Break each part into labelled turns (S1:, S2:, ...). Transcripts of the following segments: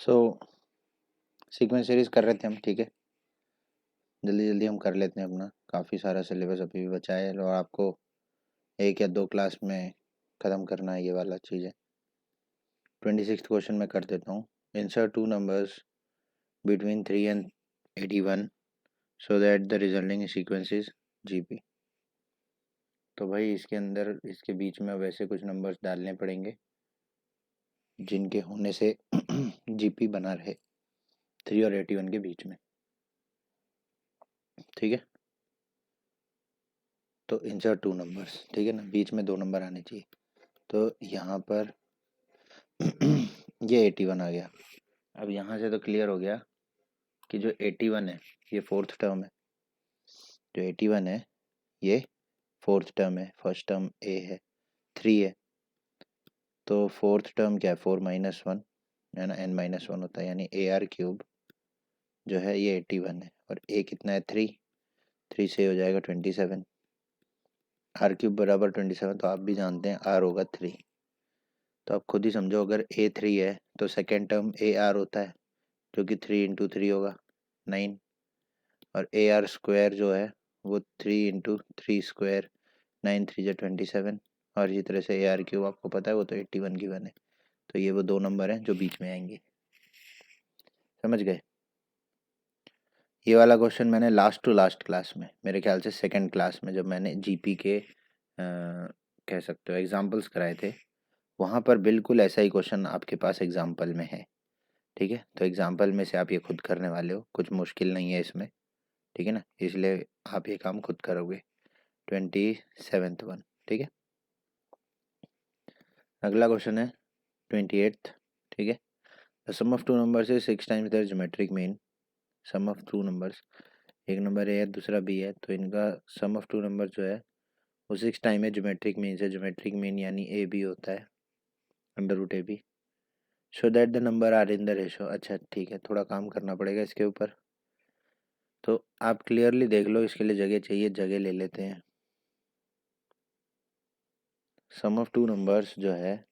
S1: सो sequence series कर रहे थे हम, ठीक है। जल्दी जल्दी हम कर लेते हैं अपना, काफ़ी सारा सिलेबस अभी भी बचा है और आपको 1 या 2 क्लास में ख़त्म करना है ये वाला चीज़ है। 26th क्वेश्चन में कर देता हूँ। Insert 2 numbers between 3 and 81 so that the resulting sequence is GP. तो भाई इसके अंदर इसके बीच में वैसे कुछ नंबर्स डालने पड़ेंगे जिनके होने से जीपी बना रहे 3 और 81 के बीच में, ठीक है। तो इंसर्ट 2 नंबर्स, ठीक है ना, बीच में 2 नंबर आने चाहिए। तो यहाँ पर ये 81 आ गया। अब यहाँ से तो क्लियर हो गया कि जो 81 है ये फोर्थ टर्म है, जो 81 है ये फोर्थ टर्म है। फर्स्ट टर्म ए है, 3 है, तो फोर्थ टर्म क्या है, 4 - 1 है ना, n-1 होता है, यानी AR³ जो है ये 81 है। और ए कितना है, 3 से हो जाएगा 27, R³ बराबर 27, तो आप भी जानते हैं R होगा 3। तो आप खुद ही समझो, अगर A3 है तो सेकेंड टर्म AR होता है जो कि 3 × 3 होगा 9, और AR² जो है वो 3 × 3², 9 3 जा 27, और इसी तरह से AR³ आपको पता है वो तो 81 गिवन है। तो ये वो 2 नंबर हैं जो बीच में आएंगे, समझ गए। ये वाला क्वेश्चन मैंने लास्ट टू लास्ट क्लास में, मेरे ख्याल से सेकंड क्लास में, जब मैंने जीपी के कह सकते हो एग्जाम्पल्स कराए थे, वहाँ पर बिल्कुल ऐसा ही क्वेश्चन आपके पास एग्जाम्पल में है, ठीक है। तो एग्जाम्पल में से आप ये खुद करने वाले हो, कुछ मुश्किल नहीं है इसमें, ठीक है ना, इसलिए आप ये काम खुद करोगे। 27th वन, ठीक है। अगला क्वेश्चन है 28th, ठीक है। The sum of 2 numbers is 6 times their geometric mean. Sum of 2 numbers, एक नंबर ए है दूसरा बी है, तो इनका सम ऑफ 2 नंबर जो है वो 6 टाइम है ज्योमेट्रिक मीन से। ज्योमेट्रिक मीन यानी ए बी होता है, √AB, so that the number are in the ratio. अच्छा ठीक है, थोड़ा काम करना पड़ेगा इसके ऊपर, तो आप क्लियरली देख लो। इसके लिए जगह चाहिए, जगह ले लेते हैं। सम ऑफ 2 नंबर्स जो है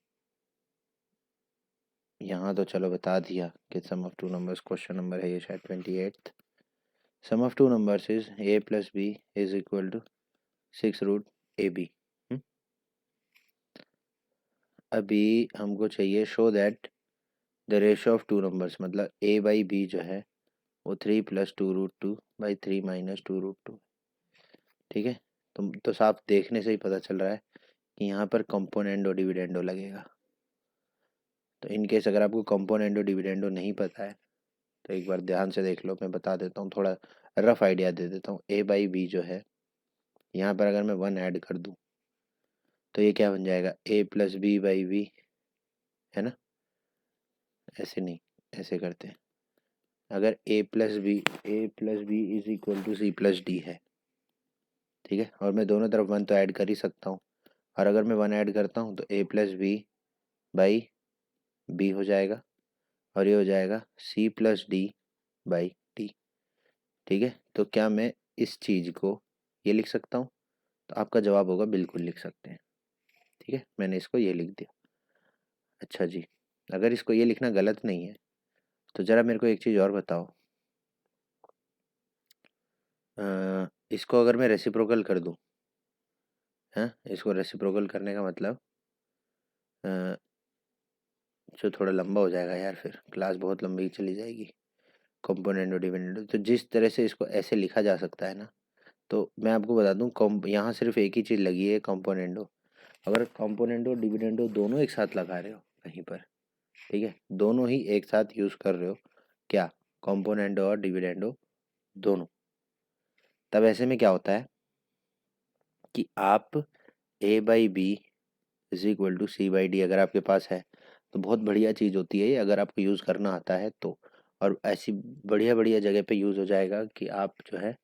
S1: यहाँ तो चलो बता दिया कि sum of 2 numbers, question number है ये शायद 28th। Sum of 2 numbers is A + B is equal to 6√AB। अभी हमको चाहिए show that the ratio of 2 numbers, मतलब A/B जो है वो 3 + 2√2/3 - 2√2, ठीक है। तो साफ देखने से ही पता चल रहा है कि यहाँ पर कंपोनेंडो डिविडेंडो लगेगा। तो इन केस अगर आपको कंपोनेंडो डिविडेंडो नहीं पता है तो एक बार ध्यान से देख लो, मैं बता देता हूँ, थोड़ा रफ आइडिया दे देता हूँ। A/B जो है, यहाँ पर अगर मैं 1 ऐड कर दूँ तो ये क्या बन जाएगा, A + B/B, है ना। ऐसे नहीं, ऐसे करते हैं। अगर A + B is equal to C + D है, ठीक है, और मैं दोनों तरफ 1 तो ऐड कर ही सकता हूँ, और अगर मैं 1 ऐड करता हूँ तो A + B/B हो जाएगा, और ये हो जाएगा C + D/D, ठीक है। तो क्या मैं इस चीज़ को ये लिख सकता हूँ, तो आपका जवाब होगा बिल्कुल लिख सकते हैं, ठीक है। मैंने इसको ये लिख दिया। अच्छा जी, अगर इसको ये लिखना गलत नहीं है तो ज़रा मेरे को एक चीज़ और बताओ, इसको अगर मैं रेसिप्रोकल कर दूँ, हैं, इसको रेसिप्रोकल करने का मतलब अ, जो थोड़ा लंबा हो जाएगा यार, फिर क्लास बहुत लंबी चली जाएगी। कंपोनेंट और डिपेंडेंट, तो जिस तरह से इसको ऐसे लिखा जा सकता है ना, तो मैं आपको बता दूं, यहाँ सिर्फ एक ही चीज़ लगी है, कंपोनेंडो। अगर कंपोनेंडो डिविडेंडो दोनों एक साथ लगा रहे हो कहीं पर, ठीक है, दोनों ही एक साथ यूज़ कर रहे हो, क्या, कंपोनेंडो और डिविडेंडो दोनों, तब ऐसे में क्या होता है कि आप A/B is equal to C/D अगर आपके पास है तो बहुत बढ़िया चीज़ होती है ये, अगर आपको यूज़ करना आता है तो। और ऐसी बढ़िया बढ़िया जगह पे यूज़ हो जाएगा कि आप जो है,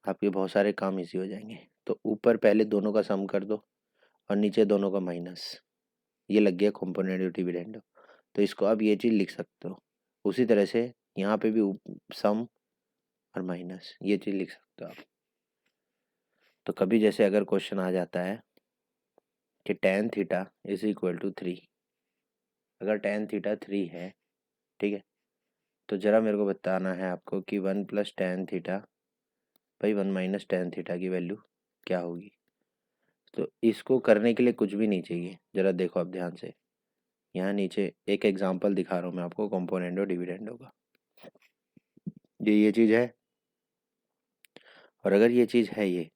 S1: आपके बहुत सारे काम इजी हो जाएंगे। तो ऊपर पहले दोनों का सम कर दो और नीचे दोनों का माइनस, ये लग गया कंपोनेंट डिविडेंड। तो इसको आप ये चीज़ लिख सकते हो। उसी तरह से यहाँ पे भी सम और माइनस, ये चीज़ लिख सकते हो आप। तो कभी जैसे अगर क्वेश्चन आ जाता है कि tan θ इज इक्वल टू 3, अगर tan θ 3 है ठीक है, तो ज़रा मेरे को बताना है आपको कि 1 + tan theta by 1 - tan theta की वैल्यू क्या होगी। तो इसको करने के लिए कुछ भी नहीं चाहिए, ज़रा देखो आप ध्यान से। यहाँ नीचे एक एग्जांपल दिखा रहा हूँ मैं आपको कॉम्पोनेंडो डिविडेंडो का। ये चीज़ है, और अगर ये चीज़ है ये,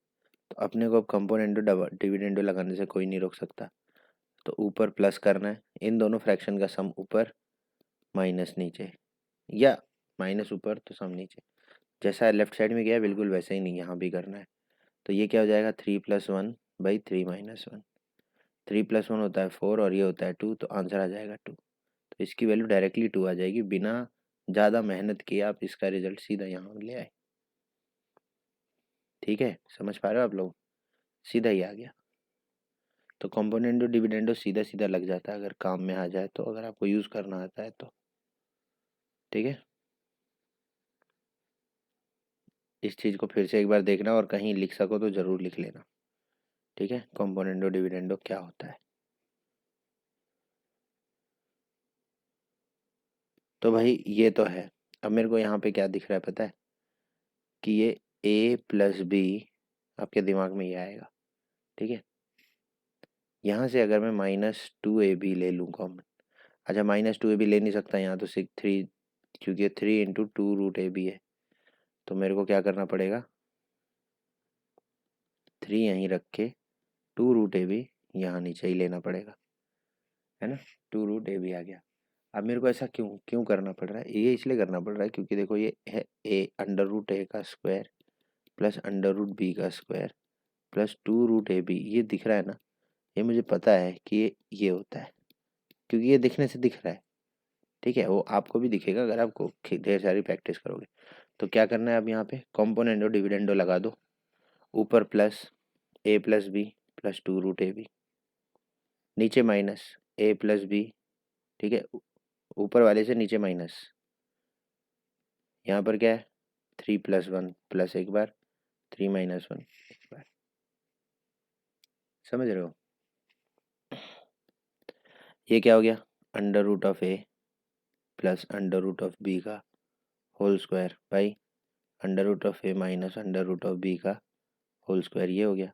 S1: तो अपने को अब कंपोनेंडो डिविडेंडो लगाने से कोई नहीं रोक सकता। तो ऊपर प्लस करना है, इन दोनों फ्रैक्शन का सम ऊपर माइनस नीचे, या माइनस ऊपर तो सम नीचे। जैसा लेफ्ट साइड में गया बिल्कुल वैसे ही नहीं यहाँ भी करना है। तो ये क्या हो जाएगा, 3+1/3 - 1। 3+1 होता है 4 और ये होता है 2, तो आंसर आ जाएगा 2। तो इसकी वैल्यू डायरेक्टली 2 आ जाएगी, बिना ज़्यादा मेहनत किए आप इसका रिजल्ट सीधा यहाँ ले आए। ठीक है, समझ पा रहे हो आप लोग, सीधा ही आ गया। तो कॉम्पोनेंडो डिविडेंडो सीधा सीधा लग जाता है अगर काम में आ जाए तो, अगर आपको यूज़ करना आता है तो। ठीक है, इस चीज़ को फिर से एक बार देखना, और कहीं लिख सको तो ज़रूर लिख लेना। ठीक है, कॉम्पोनेंडो डिविडेंडो क्या होता है। तो भाई ये तो है। अब मेरे को यहाँ पे क्या दिख रहा है पता है, कि ये a+b आपके दिमाग में ये आएगा। ठीक है, यहाँ से अगर मैं -2ab ले लूँ कॉमन, अच्छा -2ab ले नहीं सकता यहाँ, तो 3, क्योंकि 3 × 2√ab है। तो मेरे को क्या करना पड़ेगा, 3 यहीं रख के 2√ab यहाँ नीचे ही लेना पड़ेगा, है ना। 2√ab आ गया। अब मेरे को ऐसा क्यों क्यों करना पड़ रहा है, ये इसलिए करना पड़ रहा है क्योंकि देखो ये है a√a का स्क्वायर प्लस √b का स्क्वायर प्लस 2√ab, ये दिख रहा है ना। ये मुझे पता है कि ये होता है, क्योंकि ये दिखने से दिख रहा है। ठीक है, वो आपको भी दिखेगा अगर आपको ढेर सारी प्रैक्टिस करोगे। तो क्या करना है, अब यहाँ पे कॉम्पोनेंडो डिविडेंडो लगा दो, ऊपर प्लस a+b प्लस 2√ab, नीचे माइनस a+b। ठीक है, ऊपर वाले से नीचे माइनस, यहाँ पर क्या है 3+1 प्लस एक बार 3 - 1 एक बार। समझ रहे हो, ये क्या हो गया, √a प्लस √b का whole square by √a minus √b का होल स्क्वायर, ये हो गया।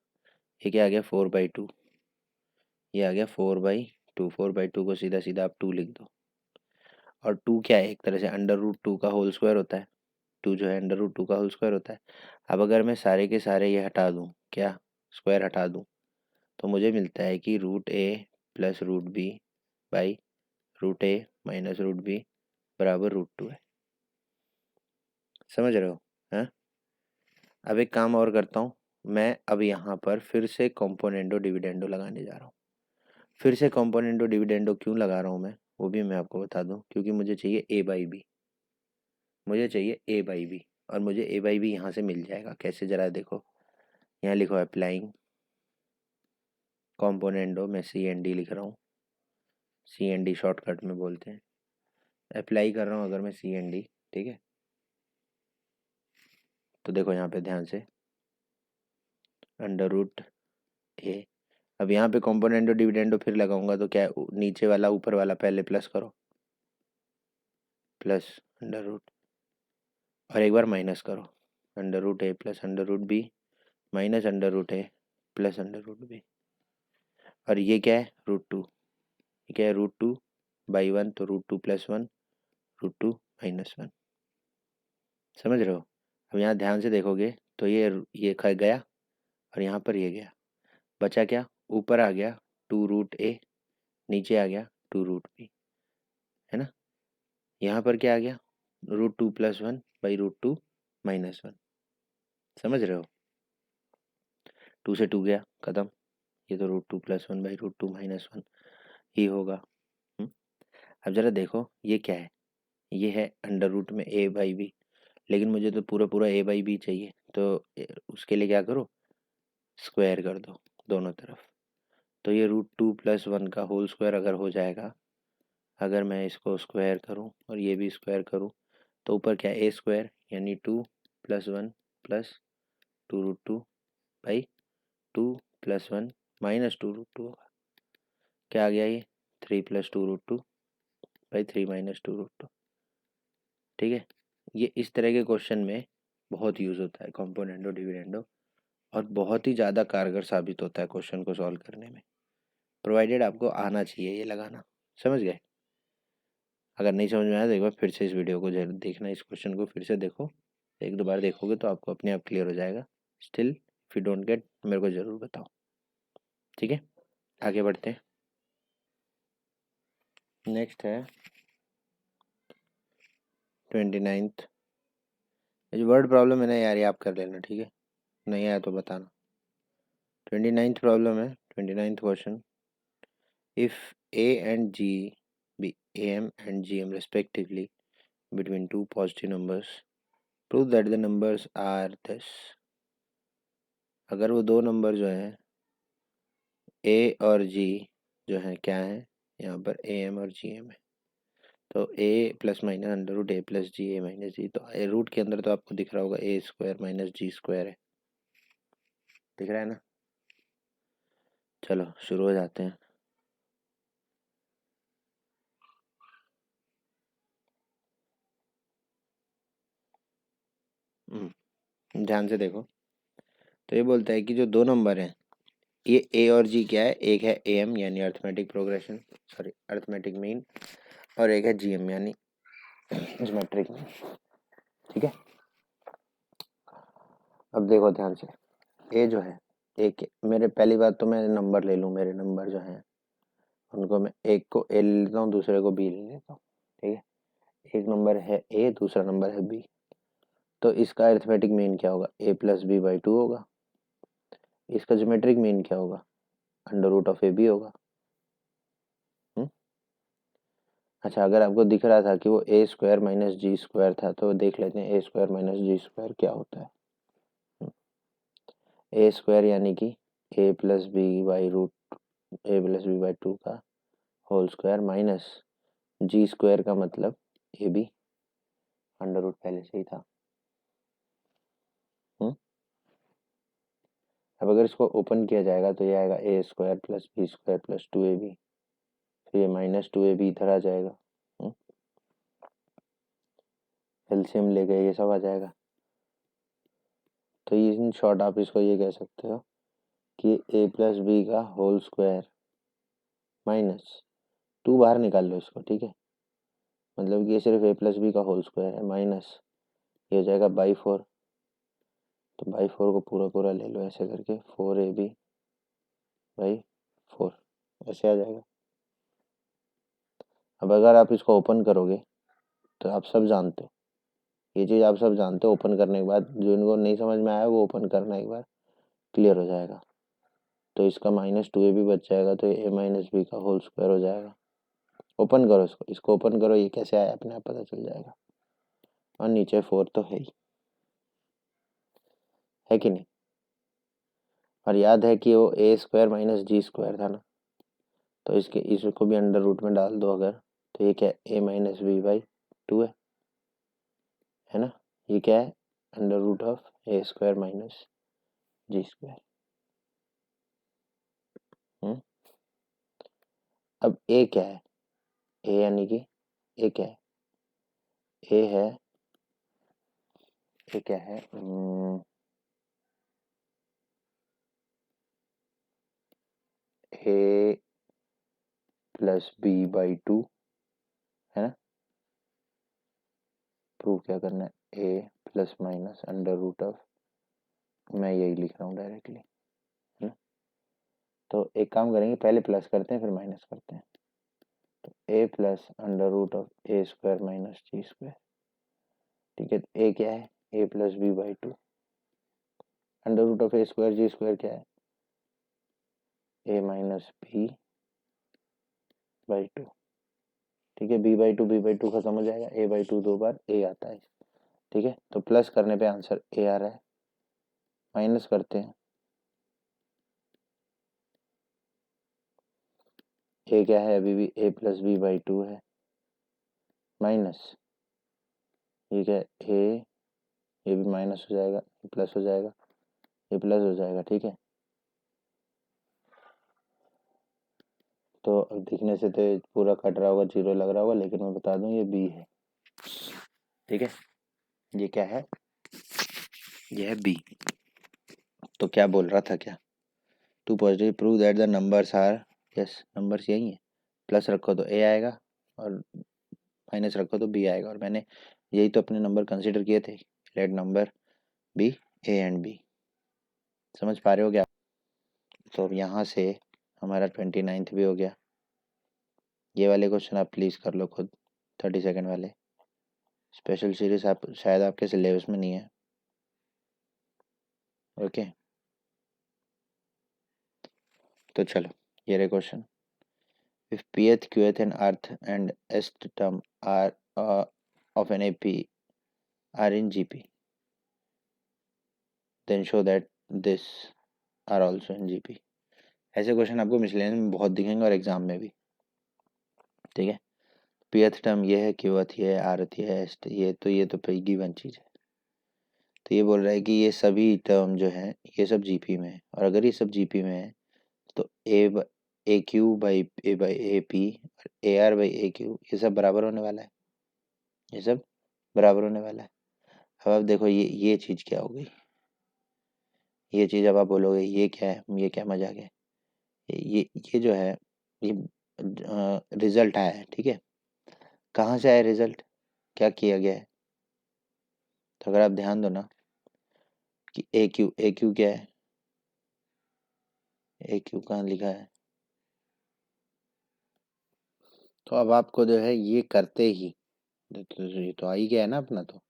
S1: ये क्या आ गया 4/2, ये आ गया 4/2। 4/2 को सीधा सीधा आप 2 लिख दो, और 2 क्या है, एक तरह से √2 का होल स्क्वायर होता है। 2 जो है √2 का होल स्क्वायर होता है। अब अगर मैं सारे के सारे ये हटा दूँ, क्या स्क्वायर हटा दूँ, तो मुझे मिलता है कि √a plus √b by √a minus √b बराबर √2 है। समझ रहे हो, हाँ। अब एक काम और करता हूँ मैं, अब यहाँ पर फिर से कॉम्पोनेंडो डिविडेंडो लगाने जा रहा हूँ। फिर से कॉम्पोनेंडो डिविडेंडो क्यों लगा रहा हूँ मैं, वो भी मैं आपको बता दूँ, क्योंकि मुझे चाहिए a/b, मुझे चाहिए a/b, और मुझे a/b यहाँ से मिल जाएगा। कैसे, ज़रा देखो, यहाँ लिखो अप्लाइंग कॉम्पोनेंडो, मैं CND लिख रहा हूँ, CND शॉर्टकट में बोलते हैं। अप्लाई कर रहा हूँ अगर मैं CND, ठीक है। तो देखो यहाँ पे ध्यान से, √a, अब यहाँ पे कॉम्पोनेंडो डिविडेंडो फिर लगाऊंगा तो क्या है, नीचे वाला ऊपर वाला पहले प्लस करो, प्लस √ और एक बार माइनस करो, √a plus √b minus √a plus √b, और ये क्या है √2, ये क्या है √2/1, तो √2 + 1 √2 - 1। समझ रहे हो। अब यहाँ ध्यान से देखोगे तो ये खा गया, और यहाँ पर ये गया, बचा क्या, ऊपर आ गया 2√a, नीचे आ गया 2√b, है ना। यहाँ पर क्या आ गया, √2 + 1/√2 - 1। समझ रहे हो, 2 से 2 गया, खत्म। ये तो √2 + 1/√2 - 1 ही होगा। अब ज़रा देखो ये क्या है, ये है अंडर रूट में a/b, लेकिन मुझे तो पूरा पूरा a/b चाहिए, तो उसके लिए क्या करो, स्क्वायर कर दो दोनों तरफ। तो ये √2 + 1 का होल स्क्वायर अगर हो जाएगा, अगर मैं इसको स्क्वायर करूं और ये भी स्क्वायर करूं, तो ऊपर क्या a² यानी 2 + 1 प्लस 2√2/2 + 1 माइनस 2√2 होगा। क्या आ गया ये 3 + 2√2/3 - 2√2। ठीक है, ये इस तरह के क्वेश्चन में बहुत यूज़ होता है कॉम्पोनेंटो डिविडेंडो, और बहुत ही ज़्यादा कारगर साबित होता है क्वेश्चन को सॉल्व करने में, प्रोवाइडेड आपको आना चाहिए ये लगाना। समझ गए? अगर नहीं समझ में आया तो एक बार फिर से इस वीडियो को जरूर देखना, इस क्वेश्चन को फिर से देखो, एक दो बार देखोगे तो आपको अपने आप क्लियर हो जाएगा। Still if you don't get मेरे को ज़रूर बताओ, ठीक है? आगे बढ़ते हैं। नेक्स्ट है 29th। जो वर्ड प्रॉब्लम है ना यार, ये आप कर लेना, ठीक है? नहीं आया तो बताना। 29th प्रॉब्लम है, 29th question. If A and G be AM and GM respectively between two positive numbers, prove that the numbers are this। अगर वो दो नंबर जो हैं A और G जो है क्या है, यहाँ पर AM और GM है, तो A plus minus under root A plus G A minus G, तो रूट के अंदर तो आपको दिख रहा होगा A square minus ji square है, दिख रहा है ना? चलो शुरू हो जाते हैं। ध्यान से देखो, तो ये बोलता है कि जो दो नंबर हैं, ये ए और जी क्या है, एक है ए एम यानी arithmetic progression, sorry arithmetic mean, और एक है जी एम यानी ज्योमेट्रिक मीन, ठीक है? अब देखो ध्यान से, ए जो है, एक मेरे पहली बात तो मैं नंबर ले लूँ, मेरे नंबर जो हैं उनको मैं एक को ए ले लेता हूँ, दूसरे को बी ले लेता हूँ, ठीक है? एक नंबर है ए, दूसरा नंबर है बी, तो इसका अर्थमेटिक मीन क्या होगा, A plus B by two होगा। इसका ज्योमेट्रिक मीन क्या होगा, under root of A B होगा। हुँ? अच्छा, अगर आपको दिख रहा था कि वो a square minus ji square था, तो देख लेते हैं a square minus ji square क्या होता है। ए स्क्वायर यानी कि a plus B by root A plus B by two का होल स्क्वायर माइनस जी स्क्वायर का मतलब ए बी, अंडर रूट पहले से ही था। अब अगर इसको ओपन किया जाएगा तो ये आएगा a square plus B square plus two a b, फिर ये माइनस टू ए बी इधर आ जाएगा, एलसीएम ले गए ये सब आ जाएगा। तो ये इन शॉर्ट आप इसको ये कह सकते हो कि ए प्लस बी का होल स्क्वायर माइनस टू बाहर निकाल लो इसको, ठीक है? मतलब कि ये सिर्फ ए प्लस बी का होल स्क्वायर है, माइनस ये हो जाएगा बाई फोर, तो बाई फोर को पूरा पूरा ले लो ऐसे करके, four a b by four, ऐसे आ जाएगा। अब अगर आप इसको ओपन करोगे तो आप सब जानते हो, ये चीज़ आप सब जानते हो, ओपन करने के बाद जो इनको नहीं समझ में आया वो ओपन करना एक बार क्लियर हो जाएगा। तो इसका माइनस टू ए बी बच जाएगा, तो ए माइनस बी का होल स्क्वायर हो जाएगा। ओपन करो इसको ओपन करो, ये कैसे आया अपने आप पता चल जाएगा। और नीचे फोर तो है कि नहीं? और याद है कि वो a square minus ji square था ना, तो इसको भी अंडर रूट में डाल दो अगर, तो ये क्या a minus b by two है ना? ये क्या है, under root of a square minus ji square. अब ए क्या है, ए यानी कि ए क्या है, ए है, ए क्या है, a plus B by two, है ना? प्रूव क्या करना है, a plus minus under root of, मैं यही लिख रहा हूँ डायरेक्टली, है ना? तो एक काम करेंगे, पहले प्लस करते हैं फिर माइनस करते हैं। तो ए plus under root of a square minus ji square, ठीक है? ए क्या है, a plus B by two, under root of a square G square क्या है, a minus b by two, ठीक है? बी बाई टू खत्म हो जाएगा, ए बाई टू दो बार ए आता है, ठीक है? तो प्लस करने पे आंसर ए आ रहा है, माइनस करते हैं, ए क्या है अभी भी ए प्लस बी बाई टू है, माइनस ये क्या है ए, ये भी माइनस हो जाएगा, ये प्लस हो जाएगा, ये प्लस हो जाएगा, ठीक है? तो अब दिखने से तो पूरा कट रहा होगा, जीरो लग रहा होगा, लेकिन मैं बता दूं ये बी है, ठीक है, ये क्या है, ये है बी। तो क्या बोल रहा था, क्या two positive prove that the numbers are, yes numbers यही है, प्लस रखो तो ए आएगा और माइनस रखो तो बी आएगा, और मैंने यही तो अपने नंबर कंसिडर किए थे, let number be a and b. समझ पा रहे हो क्या? तो अब यहाँ से हमारा 29th भी हो गया। ये वाले क्वेश्चन आप प्लीज़ कर लो खुद, 30 सेकेंड वाले। स्पेशल सीरीज आप शायद आपके सिलेबस में नहीं है। ओके, तो चलो ये रहे question. If pth qth and rth and st term are of an AP are in GP, then show that this are also in GP। ऐसे क्वेश्चन आपको मिसलेनियस में बहुत दिखेंगे और एग्जाम में भी। ठीक है, pth टर्म ये है, qth ये है, rth ये है, st ये तो गिवन चीज़ है। तो ये बोल रहा है कि ये सभी टर्म जो है ये सब जीपी में है, और अगर ये सब जीपी में है तो ए क्यू बाई ए पी और ए आर बाई ए क्यू ये सब बराबर होने वाला है, ये सब बराबर होने वाला है। अब आप देखो ये चीज़ क्या हो गई, ये चीज़ अब आप बोलोगे ये क्या है, ये क्या मजाक है। ये जो है ये रिजल्ट आया है, ठीक है, कहाँ से आया रिजल्ट, क्या किया गया है। तो अगर आप ध्यान दो ना कि ए क्यू क्या है, ए क्यू कहाँ लिखा है। तो अब आपको जो है ये करते ही ये तो आ ही गया है ना अपना। तो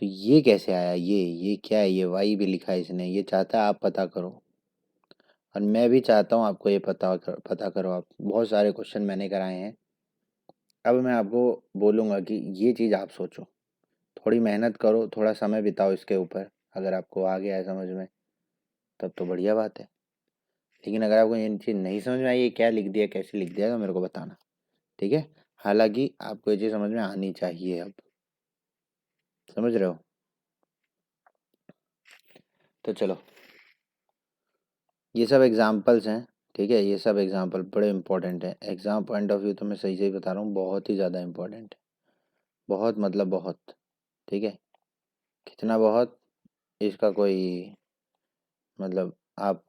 S1: ये कैसे आया, ये क्या है, ये वाई भी लिखा है इसने, ये चाहता है आप पता करो, और मैं भी चाहता हूँ आपको ये पता करो आप। बहुत सारे क्वेश्चन मैंने कराए हैं। अब मैं आपको बोलूँगा कि ये चीज़ आप सोचो, थोड़ी मेहनत करो, थोड़ा समय बिताओ इसके ऊपर। अगर आपको आ गया है समझ में तब तो बढ़िया बात है, लेकिन अगर आपको ये चीज़ नहीं समझ में आई, ये क्या लिख दिया कैसे लिख दिया, तो मेरे को बताना, ठीक है। हालांकि आपको ये चीज़ समझ में आनी चाहिए, अब समझ रहे हो। तो चलो ये सब एग्जाम्पल्स हैं, ठीक है, ये सब एग्जाम्पल बड़े इंपॉर्टेंट है एग्जाम पॉइंट ऑफ व्यू। तो मैं सही सही बता रहा हूँ, बहुत ही ज़्यादा इंपॉर्टेंट है, बहुत मतलब बहुत। ठीक है, कितना बहुत, इसका कोई मतलब आप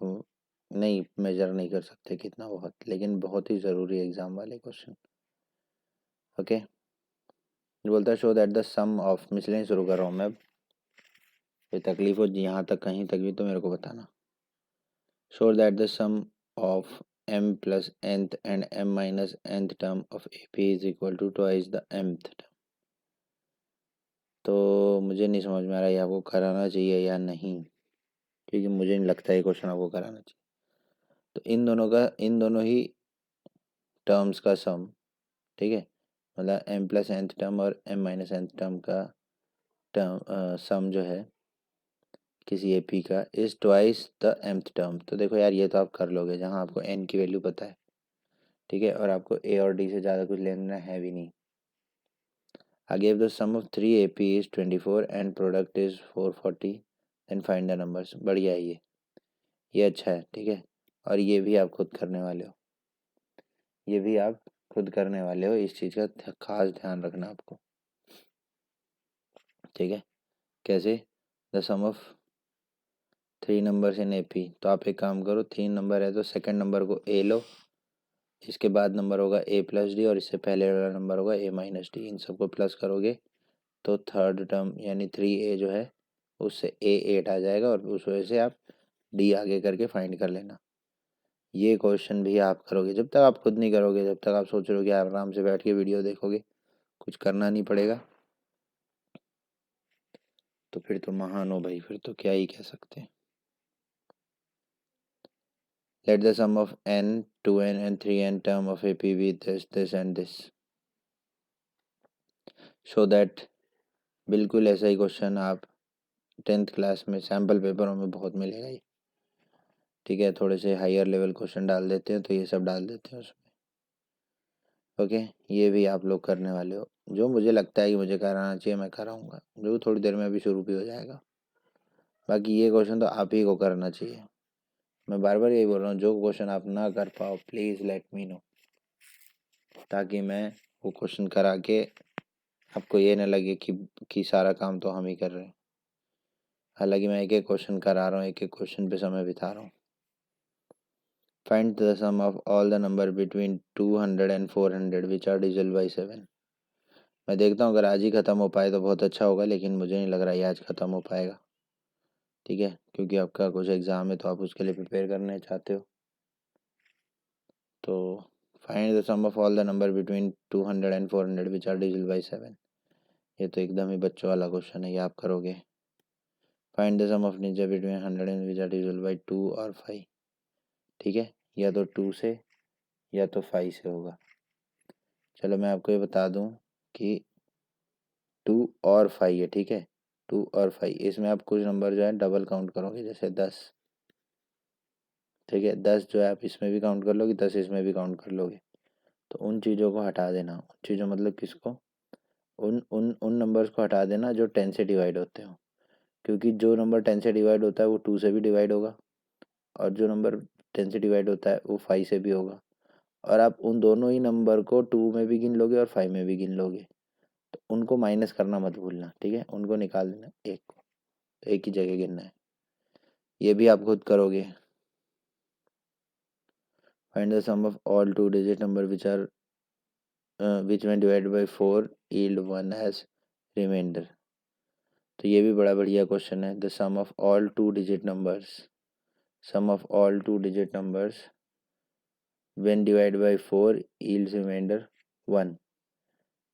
S1: नहीं मेजर नहीं कर सकते कितना बहुत, लेकिन बहुत ही ज़रूरी है एग्ज़ाम वाले क्वेश्चन। ओके, बोलता है show that the sum of, miscellaneous शुरू कर रहा हूँ मैं अब, कोई तकलीफ हो यहाँ तक कहीं तक भी तो मेरे को बताना। Show that the sum of m plus nth and m minus nth term of AP is equal to twice the mth term। तो मुझे नहीं समझ में आ रहा है आपको कराना चाहिए या नहीं, क्योंकि मुझे नहीं लगता है क्वेश्चन आपको कराना चाहिए। तो इन दोनों ही टर्म्स का सम, ठीक है, मतलब m प्लस nth टर्म और m माइनस nth टर्म का सम जो है किसी एपी का is twice the mth term. तो देखो यार ये तो आप कर लोगे, जहाँ आपको n की वैल्यू पता है, ठीक है, और आपको a और d से ज़्यादा कुछ लेना है भी नहीं। आगे the sum of 3 AP is 24 and product is 440, then find the numbers. बढ़िया है ये अच्छा है, ठीक है, और ये भी आप खुद करने वाले हो, ये भी आप खुद करने वाले हो, इस चीज़ का खास ध्यान रखना आपको, ठीक है। कैसे, the sum of 3 numbers in AP. तो आप एक काम करो, 3 नंबर है तो सेकंड नंबर को ए लो, इसके बाद नंबर होगा ए प्लस डी, और इससे पहले वाला नंबर होगा ए माइनस डी। इन सबको प्लस करोगे तो थर्ड टर्म यानी 3A जो है उससे ए 8 आ जाएगा, और उस वजह से आप डी आगे करके फाइंड कर लेना। ये क्वेश्चन भी आप करोगे, जब तक आप खुद नहीं करोगे, जब तक आप सोच रहे हो कि आप आराम से बैठ के वीडियो देखोगे, कुछ करना नहीं पड़ेगा, तो फिर तो महान हो भाई, फिर तो क्या ही कह सकते हैं। Let the sum of n, 2n and 3n term of AP be this and this. Show that, बिल्कुल ऐसा ही क्वेश्चन आप 10th क्लास में सैम्पल पेपरों में बहुत मिलेगा ये, ठीक है। थोड़े से हायर लेवल क्वेश्चन डाल देते हैं तो ये सब डाल देते हैं उसमें। ओके, ये भी आप लोग करने वाले हो, जो मुझे लगता है कि मुझे कराना चाहिए मैं कराऊंगा, जो थोड़ी देर में अभी शुरू भी हो जाएगा। बाकी ये क्वेश्चन तो आप ही को करना चाहिए, मैं बार बार यही बोल रहा हूँ, जो क्वेश्चन आप ना कर पाओ प्लीज़ लेट मी नो, ताकि मैं वो क्वेश्चन करा के आपको ये ना लगे कि सारा काम तो हम ही कर रहे हैं। हालांकि मैं एक एक क्वेश्चन करा रहा हूँ, एक एक क्वेश्चन पे समय बिता रहा हूँ। Find the sum of all the number between 200 and 400 which are divisible by 7। मैं देखता हूँ अगर आज ही ख़त्म हो पाए तो बहुत अच्छा होगा, लेकिन मुझे नहीं लग रहा ये आज ख़त्म हो पाएगा। ठीक है, क्योंकि आपका कुछ एग्ज़ाम है तो आप उसके लिए प्रिपेयर करने चाहते हो। तो find the sum of all the number between 200 and 400 which are divisible by 7। ये तो एकदम ही बच्चों वाला क्वेश्चन है, ये आप करोगे। Find the sum of integer between 100 and which are divisible by 2 और 5। ठीक है, या तो 2 से या तो 5 से होगा। चलो मैं आपको ये बता दूं कि 2 और 5 है। ठीक है, 2 और 5, इसमें आप कुछ नंबर जो है डबल काउंट करोगे, जैसे 10। ठीक है, 10 जो है आप इसमें भी काउंट कर लोगे, 10 इसमें भी काउंट कर लोगे। तो उन चीज़ों को हटा देना। उन चीज़ों मतलब किसको? उन उन उन नंबर्स को हटा देना जो 10 से डिवाइड होते हो, क्योंकि जो नंबर 10 से डिवाइड होता है वो 2 से भी डिवाइड होगा, और जो नंबर 10 से डिवाइड होता है वो 5 से भी होगा। और आप उन दोनों ही नंबर को 2 में भी गिन लोगे और 5 में भी गिन लोगे। तो उनको माइनस करना मत भूलना। ठीक है, उनको निकाल देना, एक को एक ही जगह गिनना है। ये भी आप खुद करोगे। Find the sum of all 2 digit number which when divided by 4 yield 1 as reminder. तो ये भी बड़ा बढ़िया क्वेश्चन है। The sum of all 2 digit numbers, sum of all 2 digit numbers when divided by 4 yields reminder 1।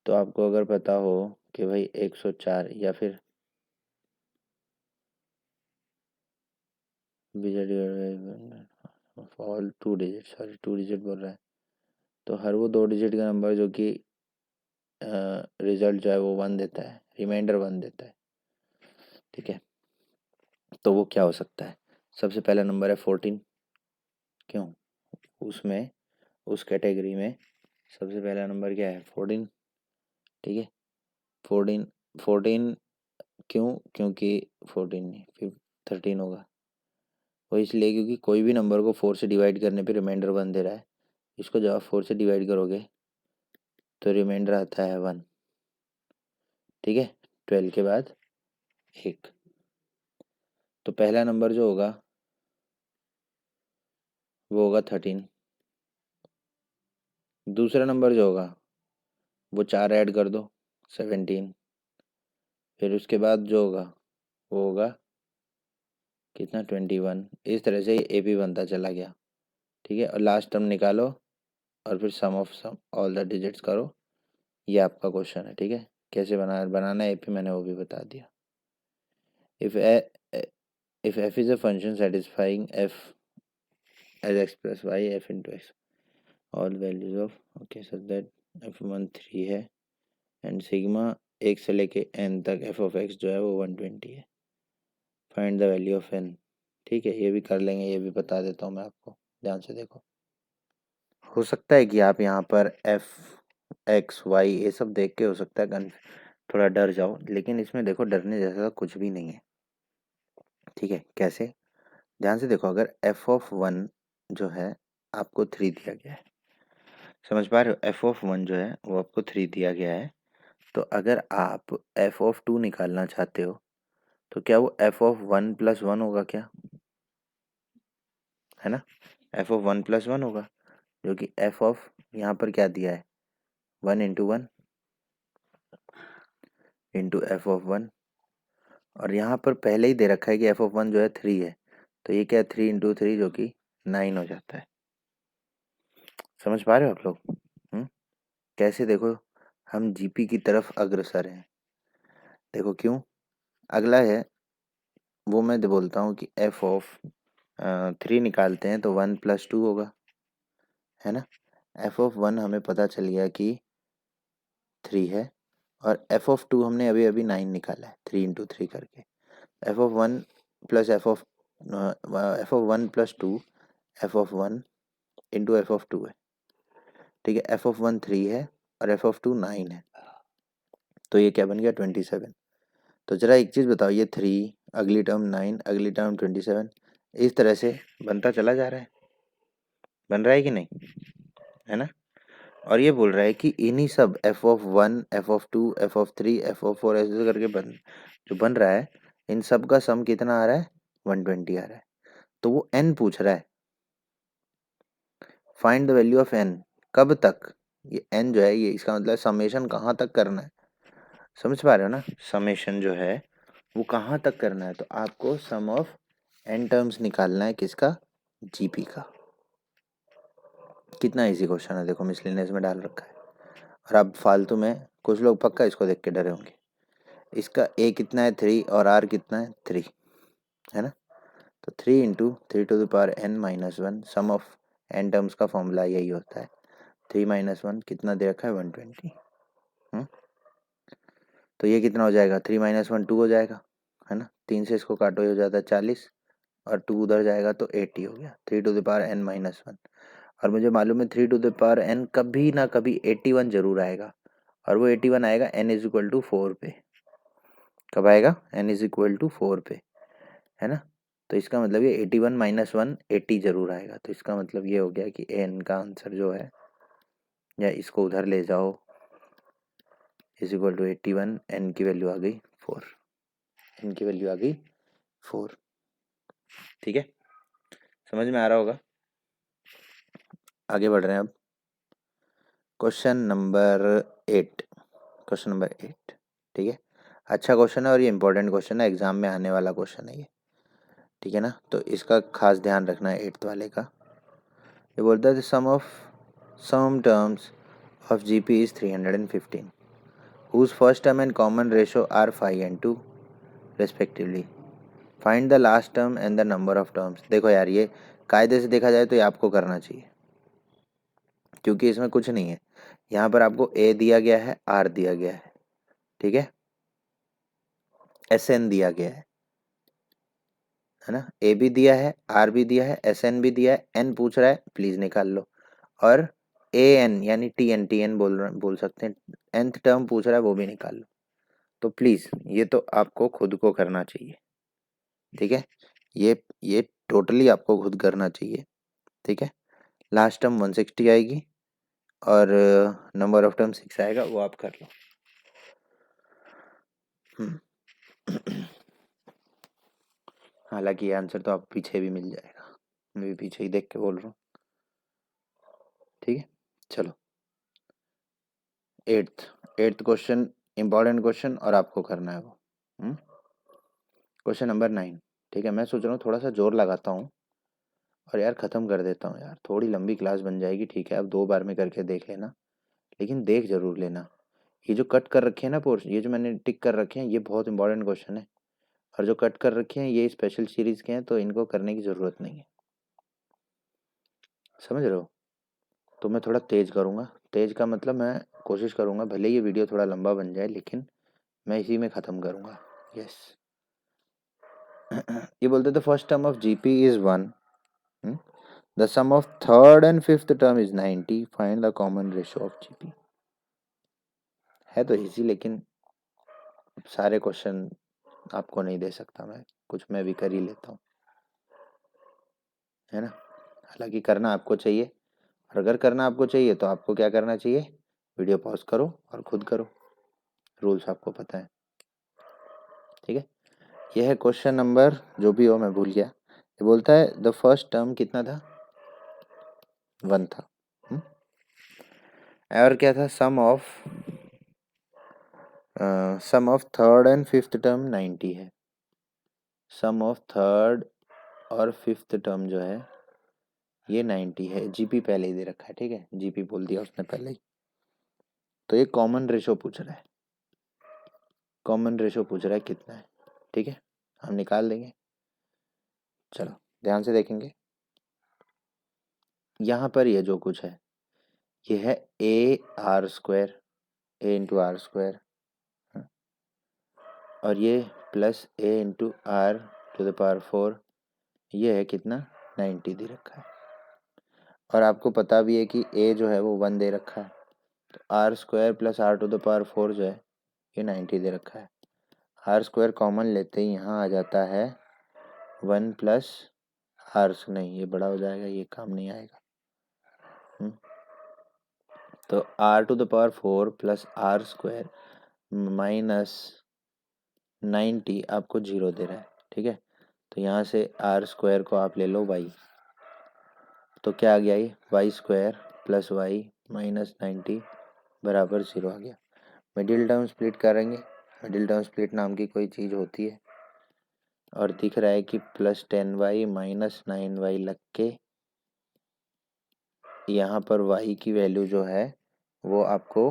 S1: तो आपको अगर पता हो कि भाई 104 या फिर ऑल 2 डिजिट, सॉरी 2 डिजिट बोल रहा है, तो हर वो 2 डिजिट का नंबर जो कि रिजल्ट जो है वो 1 देता है, रिमाइंडर 1 देता है। ठीक है, तो वो क्या हो सकता है? सबसे पहला नंबर है 14। क्यों? उसमें, उस कैटेगरी में सबसे पहला नंबर क्या है? 14। ठीक है, 14। 14 क्यों? क्योंकि 14 नहीं, फिर 13 होगा। वो इसलिए क्योंकि कोई भी नंबर को 4 से डिवाइड करने पे रिमाइंडर 1 दे रहा है। इसको जब आप 4 से डिवाइड करोगे तो रिमाइंडर आता है 1। ठीक है, 12 के बाद 1। तो पहला नंबर जो होगा वो होगा 13। दूसरा नंबर जो होगा वो 4 ऐड कर दो, 17। फिर उसके बाद जो होगा वो होगा कितना? 21। इस तरह से ए पी बनता चला गया। ठीक है, और लास्ट टर्म निकालो और फिर sum of sum all the digits करो। ये आपका क्वेश्चन है। ठीक है, कैसे बनाना है एपी मैंने वो भी बता दिया। If if f is a function satisfying f as x plus y f into x all values of, okay so that F1 3 है एंड सिग्मा 1 से लेके n तक एफ ऑफ एक्स जो है वो 120 है। Find the value of n। ठीक है, ये भी कर लेंगे, ये भी बता देता हूँ मैं आपको, ध्यान से देखो। हो सकता है कि आप यहाँ पर एफ एक्स वाई ये सब देख के हो सकता है थोड़ा डर जाओ, लेकिन इसमें देखो डरने जैसा कुछ भी नहीं है। ठीक है, कैसे? ध्यान से देखो, अगर एफ ऑफ 1 जो है आपको 3 दिया गया है, समझ पा रहे हो? एफ ऑफ 1 जो है वो आपको 3 दिया गया है। तो अगर आप एफ ऑफ 2 निकालना चाहते हो तो क्या वो एफ ऑफ 1 प्लस 1 होगा क्या? है ना, एफ ऑफ 1 प्लस 1 होगा, जो कि एफ ऑफ यहाँ पर क्या दिया है? 1 इंटू 1 इंटू एफ ऑफ 1। और यहाँ पर पहले ही दे रखा है कि एफ ऑफ 1 जो है 3 है, तो ये क्या है? 3 इंटू 3 जो कि 9 हो जाता है। समझ पा रहे हो आप लोग? कैसे? देखो, हम जीपी की तरफ अग्रसर हैं। देखो क्यों। अगला है वो मैं बोलता हूँ कि एफ ऑफ 3 निकालते हैं तो 1 प्लस 2 होगा, है ना। एफ ऑफ 1 हमें पता चल गया कि 3 है, और एफ ऑफ 2 हमने अभी अभी 9 निकाला है 3 इंटू 3 करके। F of 1 plus F of 1 plus 2 F of 1 into F of 2 है। ठीक है, एफ ऑफ 1 3 है और एफ ऑफ 2 9 है, तो ये क्या बन गया? 27। तो जरा एक चीज़ बताओ, ये 3 अगली टर्म 9 अगली टर्म 27, इस तरह से बनता चला जा रहा है, बन रहा है कि नहीं? है ना। और ये बोल रहा है कि इन्हीं सब f(1), f(2), f(3), f(4) ऐसे करके जो बन रहा है, इन सब का सम कितना आ रहा है? 120 आ रहा है। तो वो n पूछ रहा है, find the value of n, कब तक? ये n जो है, ये इसका मतलब समेशन कहाँ तक करना है, समझ पा रहे हो ना? समेशन जो है वो कहाँ तक करना है, तो आपको सम ऑफ n टर्म्स निकालना है, किसका? जीपी का। कितना इजी क्वेश्चन है, देखो मिसलेनियस में डाल रखा है। और अब फालतू में कुछ लोग पक्का इसको देख के डरे होंगे। इसका a कितना है? 3, और r कितना है? 3, है ना? तो 3 into 3^n-1, sum of n terms का फॉर्मूला यही होता है। 3 - 1 कितना दे रखा है? 120। तो ये कितना हो जाएगा? 3 - 1 2 हो जाएगा, है ना? 3 से इसको काटो, ये हो जाता है 40, और 2 उधर जाएगा तो 80 हो गया। 3^n-1, और मुझे मालूम है 3^n कभी ना कभी 81 जरूर आएगा, और वो 81 आएगा n=4 पे। कब आएगा? n=4 पे, है ना? तो इसका मतलब ये 81 - 1 80 जरूर आएगा। तो इसका मतलब ये हो गया कि n का आंसर जो है, या इसको उधर ले जाओ, =81, n की वैल्यू आ गई 4, n की वैल्यू आ गई 4। ठीक है, समझ में आ रहा होगा? आगे बढ़ रहे हैं अब। क्वेश्चन नंबर 8, क्वेश्चन नंबर 8, ठीक है। अच्छा क्वेश्चन है और ये इंपॉर्टेंट क्वेश्चन है, एग्जाम में आने वाला क्वेश्चन है ये, ठीक है ना? तो इसका खास ध्यान रखना है 8th वाले का। ये बोलता है sum terms of GP is 315, whose first term and common ratio are 5 and 2 respectively. Find the last term and the number of terms. देखो यार, ये कायदे से देखा जाए तो ये आपको करना चाहिए, क्योंकि इसमें कुछ नहीं है। यहाँ पर आपको A दिया गया है, R दिया गया है, ठीक है, SN दिया गया है ना? A भी दिया है, R भी दिया है, SN भी दिया है, N पूछ रहा है, प्लीज निकाल लो। और AN यानी TN बोल सकते हैं, nth टर्म पूछ रहा है, वो भी निकाल लो। तो प्लीज ये तो आपको खुद को करना चाहिए, ठीक है? ये टोटली आपको खुद करना चाहिए, ठीक है? लास्ट टर्म 160 आएगी, और नंबर ऑफ टर्म 6 आएगा, वो आप कर लो। हालांकि ये आंसर तो आप पीछे भी मिल जाएगा, मैं भी पीछे ही देख के बोल रहा हूँ, ठीक है? चलो, एट्थ क्वेश्चन, इंपॉर्टेंट क्वेश्चन, और आपको करना है वो। क्वेश्चन नंबर 9, ठीक है। मैं सोच रहा हूँ थोड़ा सा जोर लगाता हूँ और यार ख़त्म कर देता हूँ यार, थोड़ी लंबी क्लास बन जाएगी, ठीक है? अब 2 बार में करके देख लेना, लेकिन देख जरूर लेना। ये जो कट कर रखे हैं ना पोर्शन, ये जो मैंने टिक कर रखे हैं, ये बहुत इंपॉर्टेंट क्वेश्चन है, और जो कट कर रखे हैं ये स्पेशल सीरीज के हैं, तो इनको करने की ज़रूरत नहीं है, समझ रहे हो? तो मैं थोड़ा तेज़ करूँगा, तेज़ का मतलब मैं कोशिश करूँगा भले ये वीडियो थोड़ा लंबा बन जाए, लेकिन मैं इसी में ख़त्म करूँगा। यस। ये बोलते थे first term of GP is 1, the sum of third and fifth term is 90, find the common ratio of GP। है तो इजी, लेकिन सारे क्वेश्चन आपको नहीं दे सकता मैं, कुछ मैं भी कर ही लेता हूँ, है ना? हालांकि करना आपको चाहिए, और अगर करना आपको चाहिए तो आपको क्या करना चाहिए? वीडियो पॉज करो और खुद करो, रूल्स आपको पता है, ठीक है? यह है क्वेश्चन नंबर, जो भी हो मैं भूल गया। ये बोलता है द फर्स्ट टर्म कितना था? 1 था, और क्या था? Sum of third and fifth term 90 है। सम ऑफ थर्ड और फिफ्थ टर्म जो है ये 90 है। GP पहले ही दे रखा है, ठीक है? GP बोल दिया उसने पहले ही। तो ये कॉमन रेशो पूछ रहा है, कॉमन रेशो पूछ रहा है कितना है, ठीक है? हम निकाल देंगे। चलो ध्यान से देखेंगे, यहाँ पर ये जो कुछ है ये है AR², A into r square, और ये प्लस A इंटू R⁴, ये है कितना? 90 दे रखा है। और आपको पता भी है कि A जो है वो 1 दे रखा है, तो R² प्लस R⁴ जो है ये 90 दे रखा है। R² कॉमन लेते ही यहाँ आ जाता है 1 प्लस R, नहीं ये बड़ा हो जाएगा, ये काम नहीं आएगा। तो r to the power 4 plus r square minus 90 आपको 0 दे रहा है, ठीक है। तो यहाँ से आर स्क्वायर को आप ले लो वाई, तो क्या आ गया ये y square plus y minus 90 बराबर 0 आ गया। मिडिल टर्म स्प्लिट करेंगे, मिडिल टर्म स्प्लिट नाम की कोई चीज़ होती है, और दिख रहा है कि प्लस 10y माइनस 9y लग के यहाँ पर y की वैल्यू जो है वो आपको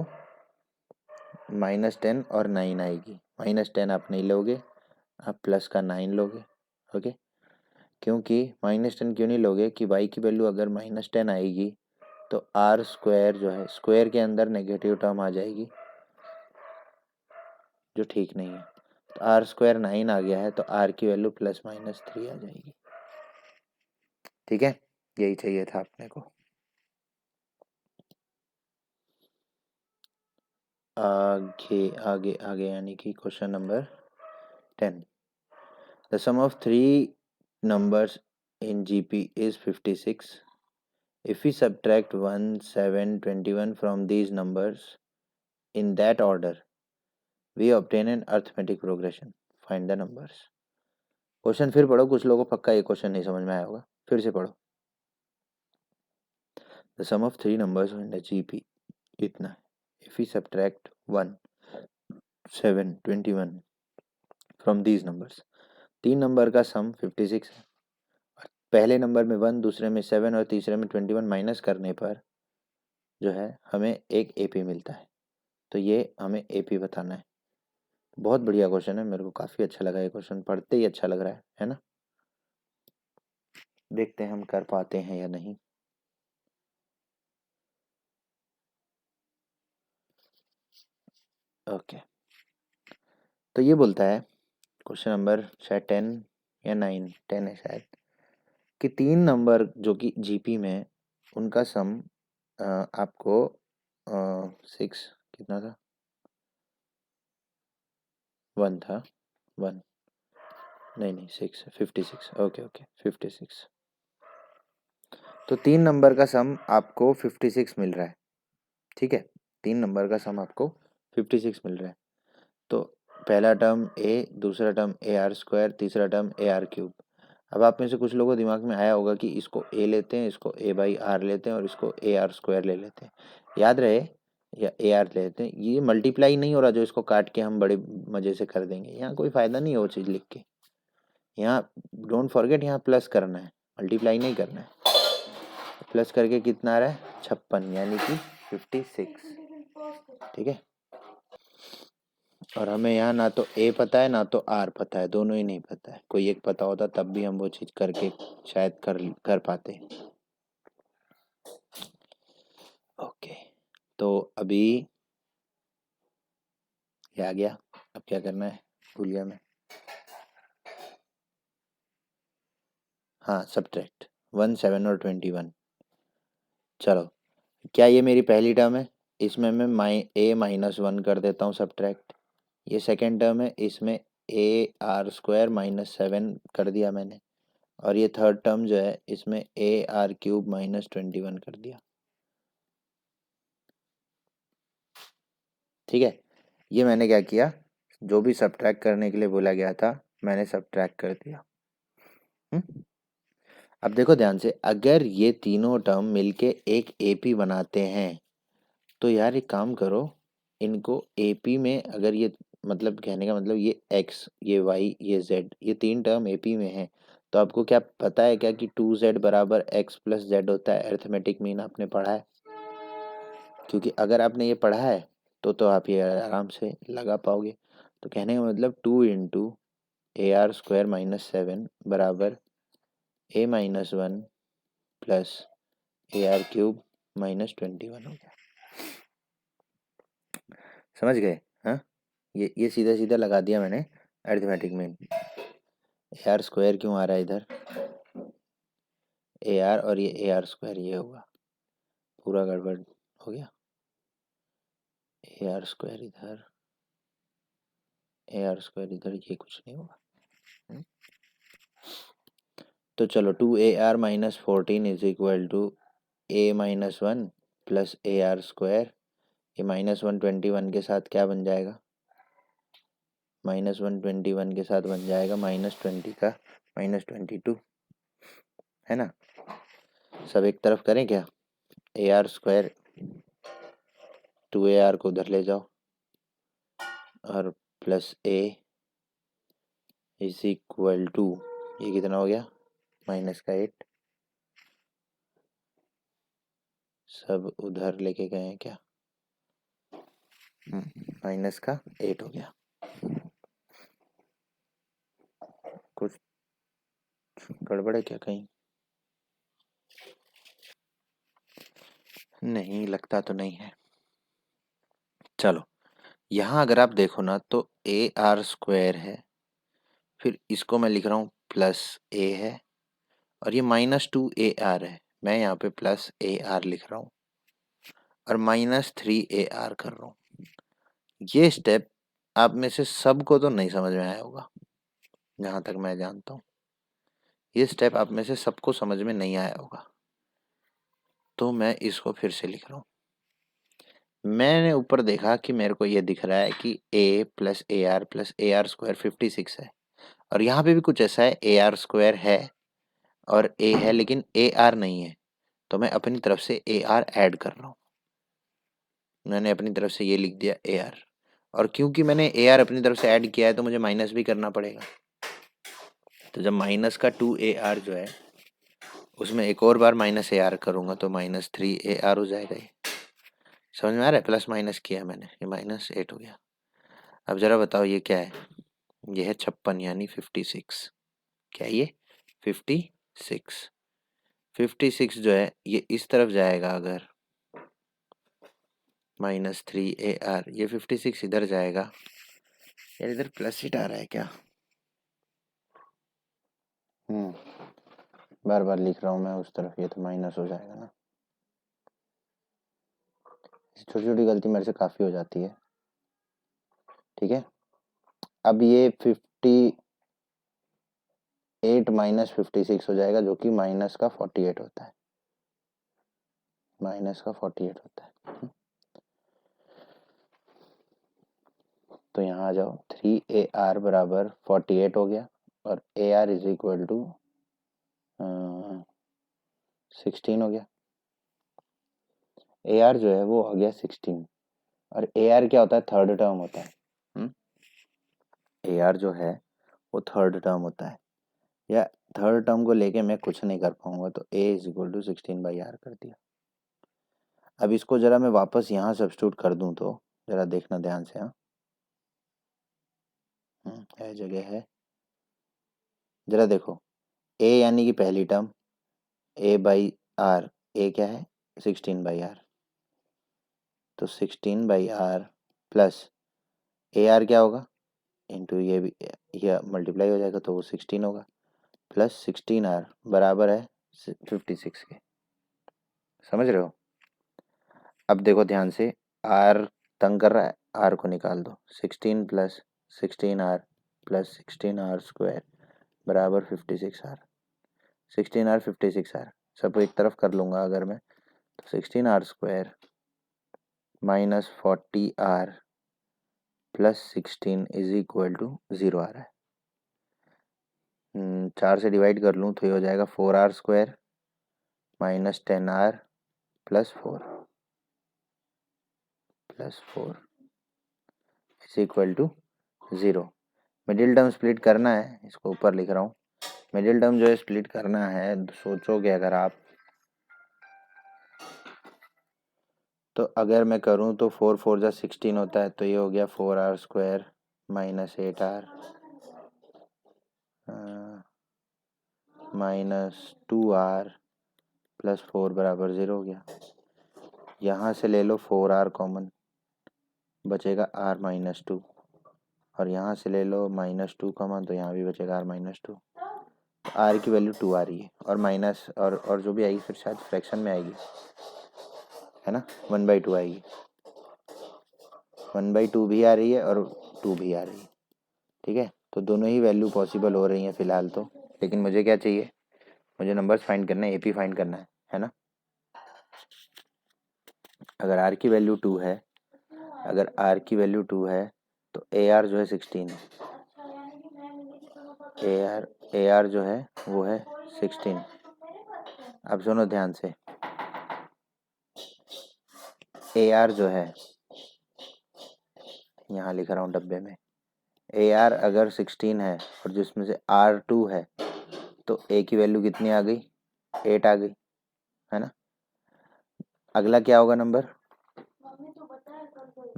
S1: -10 और 9 आएगी। -10 आप नहीं लोगे, आप प्लस का 9 लोगे, ओके। क्योंकि -10 क्यों नहीं लोगे कि y की वैल्यू अगर -10 आएगी तो आर स्क्वायर जो है स्क्वायर के अंदर नेगेटिव टर्म आ जाएगी, जो ठीक नहीं है। तो आर स्क्वायर 9 आ गया है, तो आर की वैल्यू ±3 आ जाएगी, ठीक है। यही चाहिए था अपने को। आगे आगे आगे यानी कि question number 10। The sum of 3 numbers in GP is 56. If we subtract 1, 7, 21 from these numbers in that order, we obtain an arithmetic progression. Find the numbers. Question फिर पढ़ो, कुछ लोगों को पक्का ये क्वेश्चन नहीं समझ में आया होगा, फिर से पढ़ो। The sum of 3 numbers in the GP इतना है। If we subtract 1, 7, 21 from these numbers, 3 number का सम 56 है। पहले नंबर में 1, दूसरे में 7 और तीसरे में 21 माइनस करने पर जो है हमें एक एपी मिलता है। तो ये हमें एपी बताना है। बहुत बढ़िया क्वेश्चन है, मेरे को काफ़ी अच्छा लगा ये क्वेश्चन, पढ़ते ही अच्छा लग रहा है ना। देखते हैं हम कर पाते हैं या नहीं। ओके, तो ये बोलता है क्वेश्चन नंबर शायद 10 या 9, 10 है शायद, कि 3 नंबर जो कि जीपी में उनका सम आपको 6 कितना था, 1 था, 1 नहीं 6 56, ओके ओके 56। तो 3 नंबर का सम आपको 56 मिल रहा है, ठीक है। 3 नंबर का सम आपको 56 मिल रहा है। तो पहला टर्म ए, दूसरा टर्म ए आर स्क्वायर, तीसरा टर्म ए आर क्यूब। अब आप में से कुछ लोगों को दिमाग में आया होगा कि इसको ए लेते हैं, इसको ए बाई आर लेते हैं और इसको ए आर स्क्वायर ले लेते हैं, याद रहे, या ए आर लेते हैं। ये मल्टीप्लाई नहीं हो रहा जो इसको काट के हम बड़े मज़े से कर देंगे, यहाँ कोई फ़ायदा नहीं है वो चीज़ लिख के। यहाँ डोंट फॉरगेट, यहाँ प्लस करना है, मल्टीप्लाई नहीं करना है। प्लस करके कितना आ रहा है 56 यानी कि 56, ठीक है। और हमें यहाँ ना तो ए पता है ना तो आर पता है, दोनों ही नहीं पता है। कोई एक पता होता तब भी हम वो चीज़ करके शायद कर पाते। ओके, तो अभी ये आ गया, अब क्या करना है भूल गया मैं। हाँ, सब्ट्रैक्ट 1, 7 और 21। चलो, क्या ये मेरी पहली टर्म है, इसमें मैं ए -1 कर देता हूँ सब्ट्रैक्ट। ये सेकेंड टर्म है, इसमें ए आर स्क्वायर -7 कर दिया मैंने। और ये थर्ड टर्म जो है इसमें ए आर क्यूब -21 कर दिया, ठीक है। ये मैंने क्या किया, जो भी सब्ट्रैक्ट करने के लिए बोला गया था मैंने सब्ट्रैक्ट कर दिया। अब देखो ध्यान से, अगर ये तीनों टर्म मिलके एक एपी बनाते हैं तो यार एक काम करो, इनको एपी में अगर ये, मतलब कहने का मतलब ये एक्स, ये वाई, ये जेड, ये 3 टर्म एपी में है, तो आपको क्या पता है क्या कि 2z बराबर एक्स प्लस जेड होता है। अरिथमेटिक मीन आपने पढ़ा है, क्योंकि अगर आपने ये पढ़ा है तो आप ये आराम से लगा पाओगे। तो कहने का मतलब 2 इंटू ए आर स्क्वायर -7 बराबर ए -1 प्लस ए आर क्यूब -21 हो गया। समझ गए? हाँ, ये सीधा सीधा लगा दिया मैंने अरिथमेटिक में। ए आर स्क्वायर क्यों आ रहा है इधर, ए आर और ये ए आर स्क्वायर, ये होगा पूरा गड़बड़ हो गया। ए आर स्क्वायर इधर, ए आर स्क्वायर इधर, ये कुछ नहीं होगा। तो चलो 2 a r -14 is equal to a -1 plus A R square, ये -121 के साथ क्या बन जाएगा, -121 के साथ बन जाएगा -20 का -22, है ना। सब एक तरफ करें क्या, ए आर स्क्वायर 2AR को उधर ले जाओ और plus a is equal to, ये कितना हो गया -8, सब उधर लेके गए हैं क्या, -8 हो गया। कुछ गड़बड़ है क्या कहीं, नहीं लगता तो नहीं है। चलो यहाँ अगर आप देखो ना तो ए आर स्क्वायर है, फिर इसको मैं लिख रहा हूँ प्लस ए है, और ये -2AR है, मैं यहाँ पे प्लस AR लिख रहा हूँ और -3AR कर रहा हूँ। ये स्टेप आप में से सबको तो नहीं समझ में आया होगा, जहाँ तक मैं जानता हूँ ये स्टेप आप में से सबको समझ में नहीं आया होगा, तो मैं इसको फिर से लिख रहा हूँ। मैंने ऊपर देखा कि मेरे को ये दिख रहा है कि a plus A R square 56 है, और यहाँ पे भी कुछ ऐसा है, ए आर स्क्वायर है और a है लेकिन ए आर नहीं है, तो मैं अपनी तरफ से ए आर ऐड कर रहा हूँ। मैंने अपनी तरफ से ये लिख दिया ए आर, और क्योंकि मैंने ए आर अपनी तरफ से ऐड किया है तो मुझे माइनस भी करना पड़ेगा। तो जब -2AR जो है उसमें एक और बार -AR करूँगा तो -3AR हो जाएगा। ये समझ में आ रहा है, प्लस माइनस किया मैंने, ये -8 हो गया। अब जरा बताओ ये क्या है, ये है 56 यानी 56। क्या ये 56, 56 जो है ये इस तरफ जाएगा, अगर -3AR, ये 56 इधर जाएगा। यार इधर प्लस सीट आ रहा है क्या, बार बार लिख रहा हूँ मैं उस तरफ, ये तो माइनस हो जाएगा ना। छोटी छोटी गलती मेरे से काफ़ी हो जाती है, ठीक है। अब ये 58 - 56 हो जाएगा, जो कि माइनस का 48 होता है, माइनस का 48 होता है। तो यहाँ आ जाओ, 3AR बराबर 48 हो गया, और AR इज इक्वल टू 16 हो गया। AR जो है वो हो गया 16, और AR क्या होता है, थर्ड टर्म होता है। AR जो है वो थर्ड टर्म होता है, या थर्ड टर्म को लेके मैं कुछ नहीं कर पाऊंगा, तो A is equal to 16/R कर दिया। अब इसको जरा मैं वापस यहाँ सब्स्टिट्यूट कर दूं तो जरा देखना ध्यान से, हाँ है जगह है, जरा देखो, A यानी कि पहली टर्म, A/R, A क्या है 16/R, तो 16/R प्लस AR क्या होगा, इंटू ये भी, यह मल्टीप्लाई हो जाएगा तो वो 16 होगा, प्लस 16R बराबर है 56 के। समझ रहे हो। अब देखो ध्यान से, R तंग कर रहा है, R को निकाल दो, 16 plus 16R plus 16R square बराबर 56R, 16R 56R, सब एक तरफ कर लूँगा अगर मैं, तो 16R square -40R plus 16 is equal to 0 आ रहा है। 4 से डिवाइड कर लूँ तो ये हो जाएगा 4R square -10R plus 4 is equal to 0। Middle term split करना है, इसको ऊपर लिख रहा हूँ, मिडिल टर्म जो है स्प्लिट करना है, सोचोगे अगर आप, तो अगर मैं करूँ तो 4 4 जा 16 होता है, तो ये हो गया 4R square -8R -2R plus 4 बराबर 0 हो गया। यहाँ से ले लो 4R कॉमन, बचेगा R-2, और यहाँ से ले लो -2 कॉमन, तो यहाँ भी बचेगा R-2। R की वैल्यू 2 आ रही है, और माइनस और जो भी आएगी फिर शायद फ्रैक्शन में आएगी, है ना, 1/2 आएगी, 1/2 भी आ रही है और 2 भी आ रही है, ठीक है। तो दोनों ही वैल्यू पॉसिबल हो रही हैं फिलहाल तो, लेकिन मुझे क्या चाहिए, मुझे नंबर्स फाइंड करना है, AP फाइंड करना है ना। अगर आर की वैल्यू 2 है, अगर आर की वैल्यू 2 है तो ए आर जो है 16 है, ए आर जो है वो है 16। अब सुनो ध्यान से, ए आर जो है, यहाँ लिख रहा हूँ डब्बे में, ए आर अगर 16 है और जिसमें से आर 2 है तो ए की वैल्यू कितनी आ गई, 8 आ गई, है ना। अगला क्या होगा नंबर,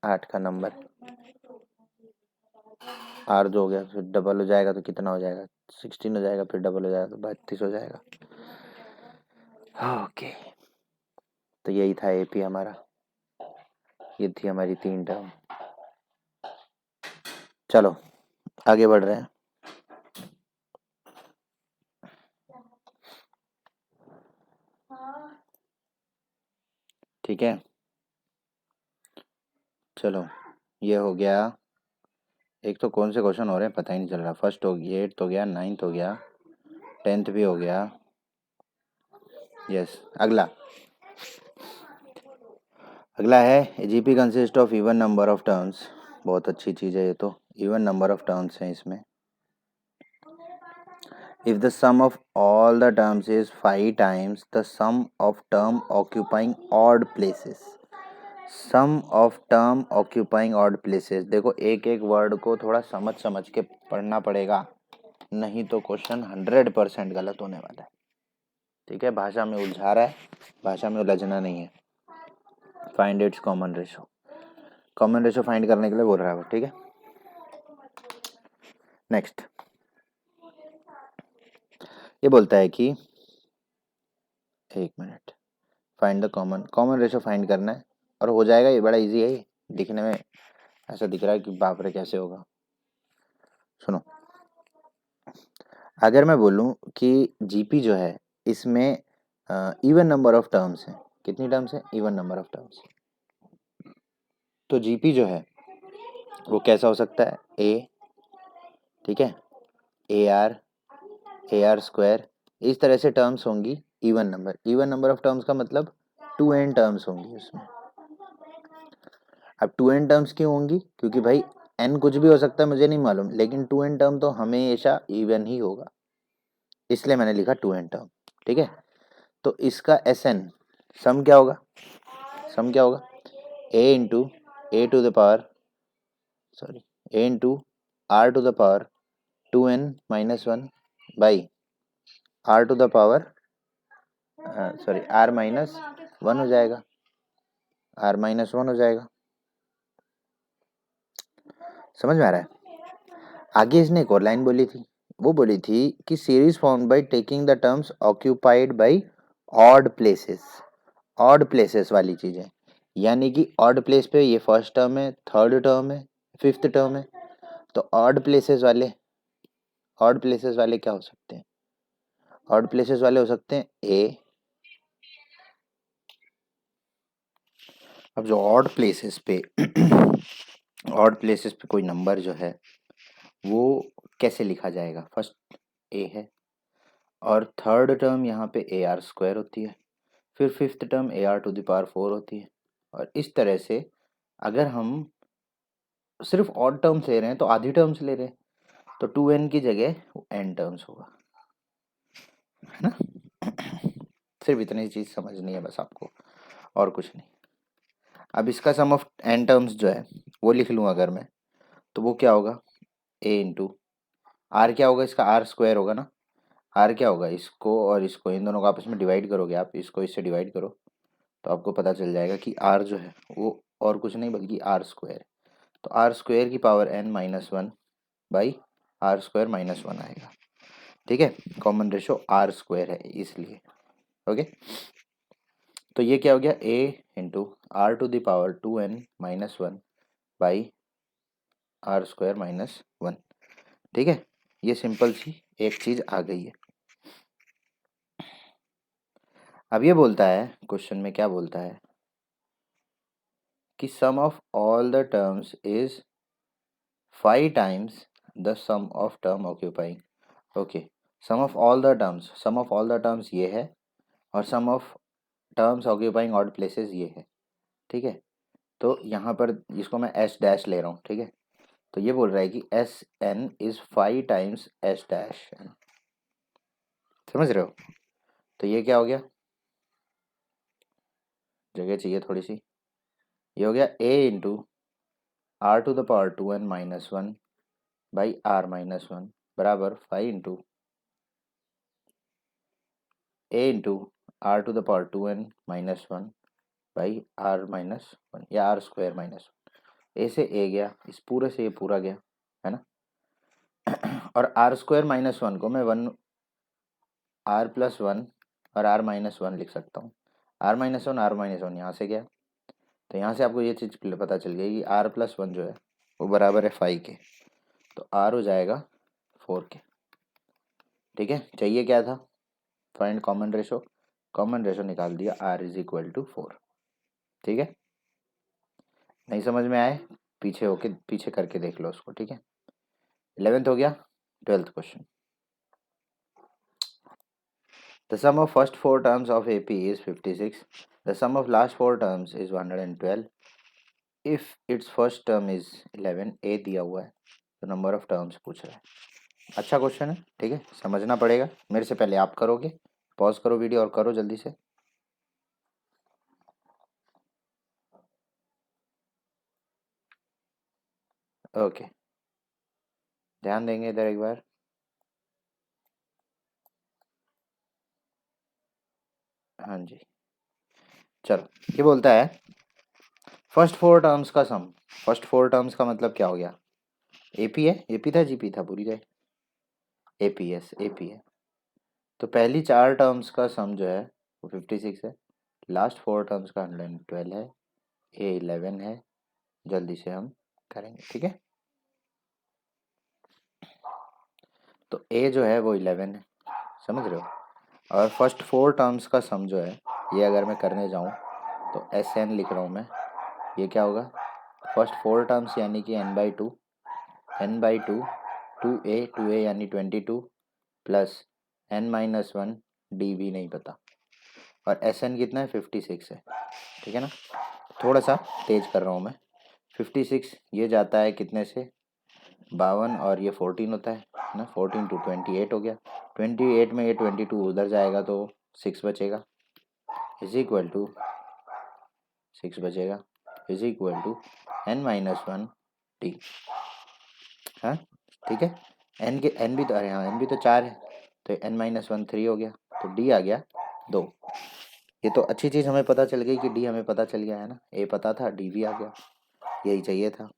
S1: 8 का नंबर, आर जो हो गया फिर डबल हो जाएगा तो कितना हो जाएगा, 16 हो जाएगा, फिर डबल हो जाएगा तो 32 हो जाएगा। ओके, तो यही था एपी हमारा, ये थी हमारी 3 टर्म। चलो आगे बढ़ रहे हैं। ठीक है, चलो ये हो गया। एक तो कौन से क्वेश्चन हो रहे हैं पता ही नहीं चल रहा। फर्स्ट हो गया, 8th हो गया, 9th हो गया, 10th भी हो गया। यस, अगला है GP consist of even number of terms. बहुत अच्छी चीज़ है ये तो, इवन नंबर ऑफ टर्म्स हैं इसमें। If the sum of all the terms is 5 times the sum of term occupying odd places. Sum of term occupying odd places, देखो एक एक वर्ड को थोड़ा समझ समझ के पढ़ना पड़ेगा, नहीं तो क्वेश्चन 100% गलत होने वाला है। ठीक है, भाषा में उलझा रहा है, भाषा में उलझना नहीं है। Find its common ratio, common ratio find करने के लिए बोल रहा है वो। ठीक है, नेक्स्ट ये बोलता है कि 1 minute, find the common ratio find करना है और हो जाएगा। ये बड़ा इजी है, ये दिखने में ऐसा दिख रहा है कि बाप रे कैसे होगा। सुनो, अगर मैं बोलूं कि जीपी जो है इसमें इवन नंबर ऑफ टर्म्स हैं, कितनी टर्म्स हैं, इवन नंबर ऑफ टर्म्स, तो जीपी जो है वो कैसा हो सकता है, ए, ठीक है, ए आर स्क्वायर, इस तरह से टर्म्स होंगी। इवन नंबर ऑफ टर्म्स का मतलब 2n टर्म्स होंगी उसमें। अब 2n टर्म्स क्यों होंगी, क्योंकि भाई n कुछ भी हो सकता है, मुझे नहीं मालूम, लेकिन 2n टर्म तो हमेशा इवन ही होगा, इसलिए मैंने लिखा 2n टर्म। ठीक है, तो इसका Sn सम क्या होगा, सम क्या होगा, a into a to the power, sorry, a into are to the power 2n minus 1 by r to the power, sorry r minus 1 हो जाएगा, आर माइनस 1 हो जाएगा। समझ में आ रहा है। आगे इसने एक और लाइन बोली थी, वो बोली थी कि series form by taking the terms occupied by odd places, odd places वाली चीजें, यानी कि ऑड प्लेस पे ये फर्स्ट टर्म है, थर्ड टर्म है, फिफ्थ टर्म है, तो ऑड प्लेसेस वाले क्या हो सकते हैं, ऑड प्लेसेस वाले हो सकते हैं ए। अब जो ऑड प्लेसेस पे ऑड प्लेसेस पे कोई नंबर जो है वो कैसे लिखा जाएगा, फर्स्ट ए है और थर्ड टर्म यहाँ पे ए आर स्क्वायर होती है, फिर fifth term a are to the power 4 होती है, और इस तरह से अगर हम सिर्फ ऑड टर्म्स ले रहे हैं तो आधी टर्म्स ले रहे हैं, तो 2n की जगह n टर्म्स होगा, है ना। सिर्फ इतनी चीज समझनी है बस आपको, और कुछ नहीं। अब इसका सम ऑफ n टर्म्स जो है वो लिख लूँ अगर मैं, तो वो क्या होगा, a इंटू आर, क्या होगा इसका, आर स्क्वायर होगा ना, आर क्या होगा, इसको और इसको इन दोनों को आपस में डिवाइड करोगे आप, इसको इससे डिवाइड करो तो आपको पता चल जाएगा कि आर जो है वो और कुछ नहीं बल्कि आर स्क्वायर, तो आर स्क्वायर की power n minus 1 by r square minus 1 आएगा। ठीक है, कॉमन रेशो आर स्क्वायर है इसलिए। ओके, तो ये क्या हो गया, a into are to the power 2n minus 1 by r square minus 1। ठीक है, ये सिंपल सी एक चीज आ गई है। अब ये बोलता है क्वेश्चन में, क्या बोलता है कि sum of all the terms is 5 times the sum of term occupying. Okay, sum of all the terms, sum of all the terms ये है और sum of terms occupying odd places ये है, ठीक है। तो यहाँ पर इसको मैं एस डैश ले रहा हूँ, ठीक है। तो ये बोल रहा है कि s n is 5 times s dash n, समझ रहे हो। तो ये क्या हो गया, जगह चाहिए थोड़ी सी, ये हो गया a into are to the power 2n minus one by are minus one बराबर 5 into a into are to the power 2n minus one by are minus one या r square minus one. A से ए गया, इस पूरे से ये पूरा गया, है ना। और आर स्क्वायर माइनस वन को मैं वन आर प्लस वन और आर माइनस वन लिख सकता हूँ। आर माइनस वन यहाँ से गया, तो यहाँ से आपको ये चीज़ पता चल गई कि आर प्लस वन जो है वो बराबर है 5 के, तो आर हो जाएगा 4 के, ठीक है। चाहिए क्या था, find common ratio, common ratio निकाल दिया, आर इज इक्वल टू 4, ठीक है। नहीं समझ में आए पीछे होके पीछे करके देख लो उसको, ठीक है। 11th हो गया, 12th question. The sum of first four terms of AP is 56. The sum of last four terms is 112. If its first term is 11, A दिया हुआ है, तो नंबर ऑफ टर्म्स पूछ रहा है। अच्छा क्वेश्चन है, ठीक है, समझना पड़ेगा। मेरे से पहले आप करोगे, पॉज करो वीडियो और करो जल्दी से। ओके, ध्यान देंगे इधर एक बार। हाँ जी, चलो। ये बोलता है फर्स्ट फोर टर्म्स का सम। फर्स्ट फोर टर्म्स का मतलब क्या हो गया, एपी है, एपी था जीपी था, पूरी जाए, एपीएस एपी है। तो पहली चार टर्म्स का सम जो है वो 56 है, लास्ट फोर टर्म्स का 112 है, ए 11 है। जल्दी से हम करेंगे, ठीक है। तो ए जो है वो 11 है, समझ रहे हो। और फर्स्ट फोर टर्म्स का सम जो है ये अगर मैं करने जाऊँ तो एस एन लिख रहा हूँ मैं, ये क्या होगा, फर्स्ट फोर टर्म्स यानी कि n by two, n by two, two a यानी 22 plus n minus one, d भी नहीं पता, और एस एन कितना है 56 है, ठीक है ना। थोड़ा सा तेज कर रहा हूँ मैं। 56 ये जाता है कितने से, 52 और ये 14 होता है ना, 14 टू 28 हो गया। 28 में ये 22 उधर जाएगा तो 6 बचेगा, इज इक्वल टू 6 बचेगा, is equal to n minus one t. हाँ ठीक है, एन के एन भी तो, अरे हाँ एन भी तो 4 है, तो एन माइनस वन 3 हो गया, तो डी आ गया 2। ये तो अच्छी चीज़ हमें पता चल गई कि डी हमें पता चल गया है ना, ए पता था, डी भी आ गया, यही चाहिए था।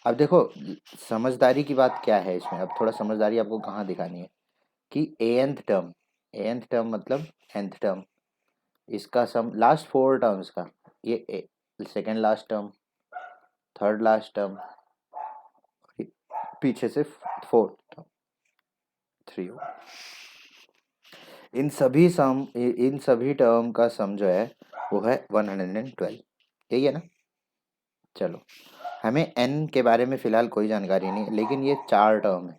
S1: अब देखो समझदारी की बात क्या है इसमें, अब थोड़ा समझदारी आपको कहाँ दिखानी है कि एंथ टर्म मतलब nth टर्म, इसका सम लास्ट फोर टर्म्स का, ये second last term, third last term, पीछे से फोर्थ टर्म, 3 हो। इन सभी टर्म का सम जो है वो है 112, यही है ना। चलो, हमें n के बारे में फ़िलहाल कोई जानकारी नहीं है, लेकिन ये 4 टर्म है,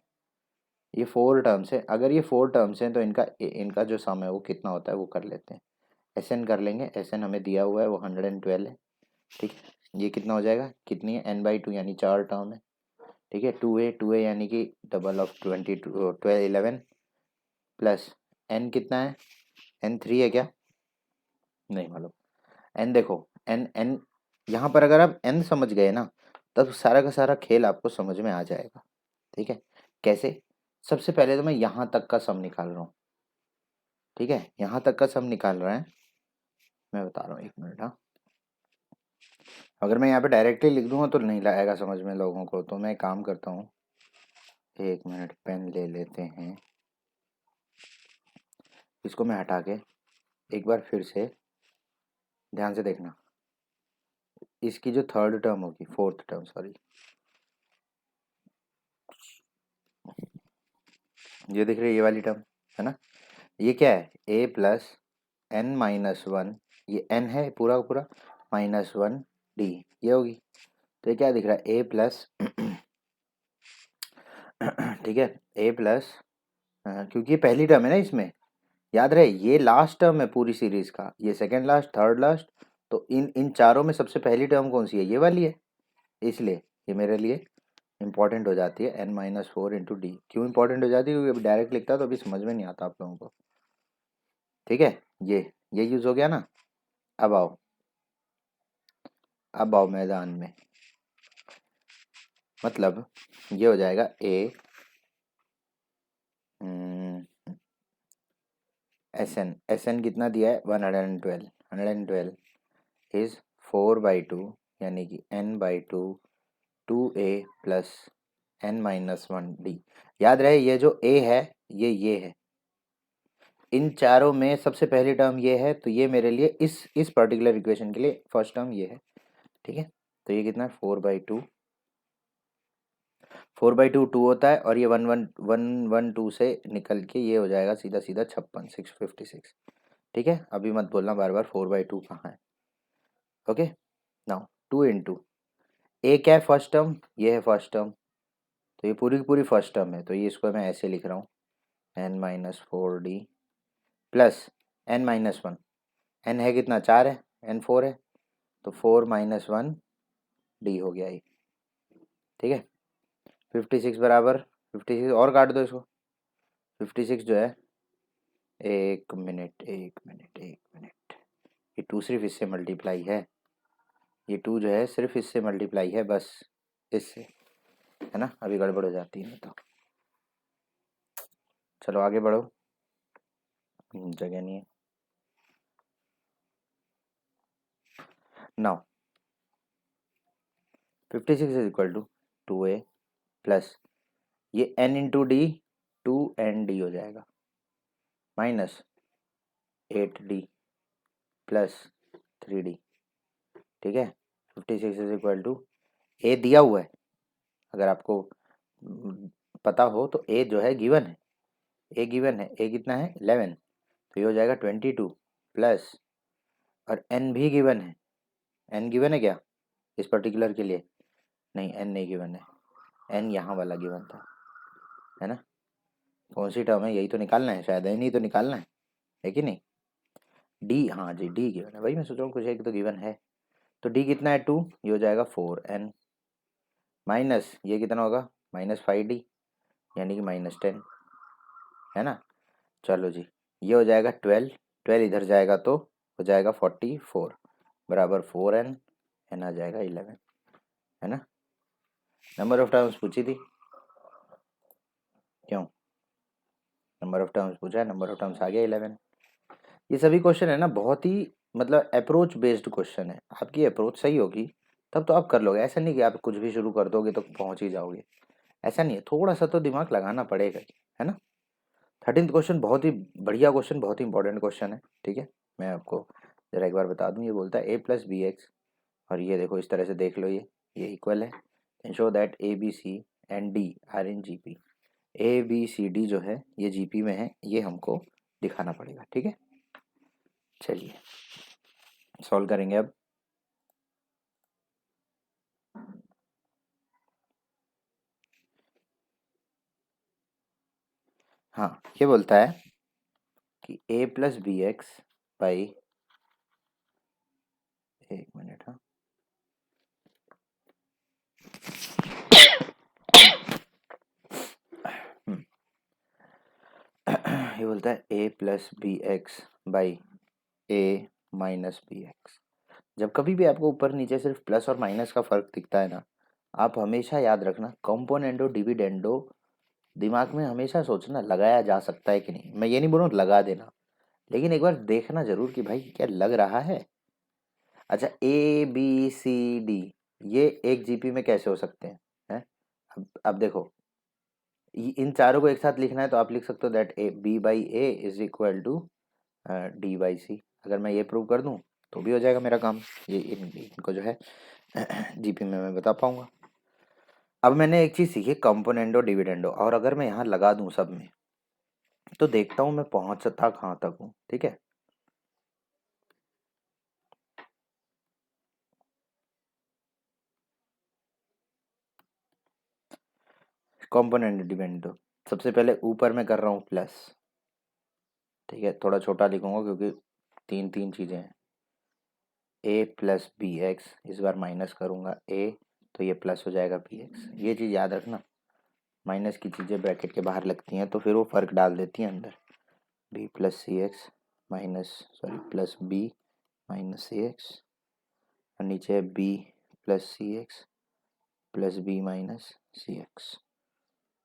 S1: ये 4 टर्म्स है। अगर ये 4 टर्म्स हैं तो इनका इनका जो सम है वो कितना होता है वो कर लेते हैं। एस एन कर लेंगे, एस एन हमें दिया हुआ है वो 112 है, ठीक है। ये कितना हो जाएगा, कितनी है, n बाई टू यानी 4 टर्म है, ठीक है। टू ए यानी कि डबल ऑफ 11 प्लस n कितना है, n 3 है क्या, नहीं मालूम। n देखो, n यहाँ पर अगर आप n समझ गए ना तब सारा का सारा खेल आपको समझ में आ जाएगा, ठीक है। कैसे, सबसे पहले तो मैं यहाँ तक का सम निकाल रहा हूँ, ठीक है, यहाँ तक का सम निकाल रहा है, मैं बता रहा हूँ, एक मिनट। हाँ, अगर मैं यहाँ पे डायरेक्टली लिख दूंगा तो नहीं आएगा समझ में लोगों को, तो मैं काम करता हूँ, एक मिनट पेन ले लेते हैं, इसको मैं हटा के एक बार फिर से ध्यान से देखना। इसकी जो थर्ड टर्म होगी, फोर्थ टर्म सॉरी, ये दिख रही है ये वाली टर्म, है ना। ये क्या है, a plus n minus one, ये एन है पूरा का पूरा, माइनस वन डी, ये होगी। तो ये क्या दिख रहा है, ए प्लस ठीक है, ए प्लस, क्योंकि ये पहली टर्म है ना इसमें, याद रहे ये लास्ट टर्म है पूरी सीरीज का, ये सेकंड लास्ट, थर्ड लास्ट, तो इन चारों में सबसे पहली टर्म कौन सी है, ये वाली है, इसलिए ये मेरे लिए इंपॉर्टेंट हो जाती है n-4 इंटू डी। क्यों इंपॉर्टेंट हो जाती है, क्योंकि अभी डायरेक्ट लिखता तो अभी समझ में नहीं आता आप लोगों को, ठीक है। ये यूज हो गया ना। अब आओ, अब आओ मैदान में, मतलब ये हो जाएगा ए एस एन कितना दिया है 112, 112 इज 4/2, यानी कि n/2 2a plus n-1 D. याद रहे ये जो a है ये है, इन चारों में सबसे पहली टर्म ये है, तो ये मेरे लिए इस पर्टिकुलर इक्वेशन के लिए फर्स्ट टर्म ये है, ठीक है। तो ये कितना है 4/2, 4/2 2 होता है, और ये 1 1 1 1 2 से निकल के ये हो जाएगा सीधा सीधा 56 656, ठीक है। अभी मत बोलना बार बार 4/2 कहाँ है। ओके, नाउ 2 इंटू ए क्या है, फर्स्ट टर्म, ये है फर्स्ट टर्म, तो ये पूरी की पूरी फर्स्ट टर्म है, तो ये इसको मैं ऐसे लिख रहा हूँ n-4d प्लस n-1, n है कितना 4 है, n4 है, तो 4-1 डी हो गया ये, ठीक है। 56 बराबर 56 और काट दो इसको, 56 जो है, एक मिनट एक मिनट एक मिनट, ये 2 सिर्फ इससे मल्टीप्लाई है, ये 2 जो है सिर्फ इससे मल्टीप्लाई है, बस इससे, है ना। अभी गड़बड़ हो जाती है तो चलो आगे बढ़ो, जगह नहीं है। Now 56 is equal to 2a plus ये n इंटू डी 2n-d हो जाएगा, माइनस 8d प्लस 3d, ठीक है। 56 इज इक्वल टू ए दिया हुआ है, अगर आपको पता हो तो ए जो है गिवन है, ए गिवन है, ए कितना है 11, तो ये हो जाएगा 22 प्लस, और एन भी गिवन है, एन गिवन है क्या इस पर्टिकुलर के लिए, नहीं एन नहीं गिवन है, एन यहाँ वाला गिवन था, है ना। कौन सी टर्म है, यही तो निकालना है शायद, एन ही तो निकालना है कि नहीं। डी, हाँ जी डी गिवन है, वही मैं सोच रहा हूँ कुछ एक तो गिवन है, तो डी कितना है 2, ये हो जाएगा 4n माइनस ये कितना होगा -5d, यानी कि -10, है ना। चलो जी, ये हो जाएगा 12, 12 इधर जाएगा तो हो जाएगा 44 बराबर 4n, एन आ जाएगा 11, है ना। नंबर ऑफ टर्म्स पूछी थी, क्यों नंबर ऑफ टर्म्स पूछा है, नंबर ऑफ टर्म्स आ गया 11। ये सभी क्वेश्चन है ना बहुत ही मतलब अप्रोच बेस्ड क्वेश्चन है, आपकी अप्रोच सही होगी तब तो आप कर लोगे, ऐसा नहीं कि आप कुछ भी शुरू कर दोगे तो पहुंच ही जाओगे, ऐसा नहीं है, थोड़ा सा तो दिमाग लगाना पड़ेगा ही, है ना। 13th क्वेश्चन बहुत ही बढ़िया क्वेश्चन, बहुत ही इंपॉर्टेंट क्वेश्चन है, ठीक है। मैं आपको जरा एक बार बता दूं, ये बोलता है a+bx, और ये देखो इस तरह से देख लो, ये इक्वल है, show that ABC and D are in GP, ABCD जो है ये जीपी में है, ये हमको दिखाना पड़ेगा, ठीक है। चलिए सॉल्व करेंगे अब। हाँ, ये बोलता है कि a+bx बाई, एक मिनट, हाँ ये बोलता है a+bx बाई a-bx। जब कभी भी आपको ऊपर नीचे सिर्फ प्लस और माइनस का फर्क दिखता है ना, आप हमेशा याद रखना कंपोनेंडो डिविडेंडो दिमाग में हमेशा सोचना लगाया जा सकता है कि नहीं। मैं ये नहीं बोल रहा हूँ लगा देना, लेकिन एक बार देखना जरूर कि भाई क्या लग रहा है। अच्छा ABCD ये एक जीपी में कैसे हो सकते हैं? अब देखो, इन चारों को एक साथ लिखना है तो आप लिख सकते हो that B/A is equal to D/C। अगर मैं ये प्रूव कर दूं तो भी हो जाएगा मेरा काम, ये इनको जो है जीपी में मैं बता पाऊंगा। अब मैंने एक चीज सीखी कंपोनेंडो डिविडेंडो, और अगर मैं यहाँ लगा दूं सब में तो देखता हूँ मैं पहुंचता कहाँ तक हूँ, ठीक है। कंपोनेंट डिविडेंडो सबसे पहले ऊपर मैं कर रहा हूँ प्लस, ठीक है, थोड़ा छोटा लिखूंगा क्योंकि तीन तीन चीज़ें हैं। ए प्लस बी एक्स, इस बार माइनस करूंगा ए, तो ये प्लस हो जाएगा बी एक्स। ये चीज़ याद रखना, माइनस की चीज़ें ब्रैकेट के बाहर लगती हैं तो फिर वो फ़र्क डाल देती हैं अंदर। B plus C X minus, sorry, plus B minus C X, और नीचे है B plus C X plus B minus C X.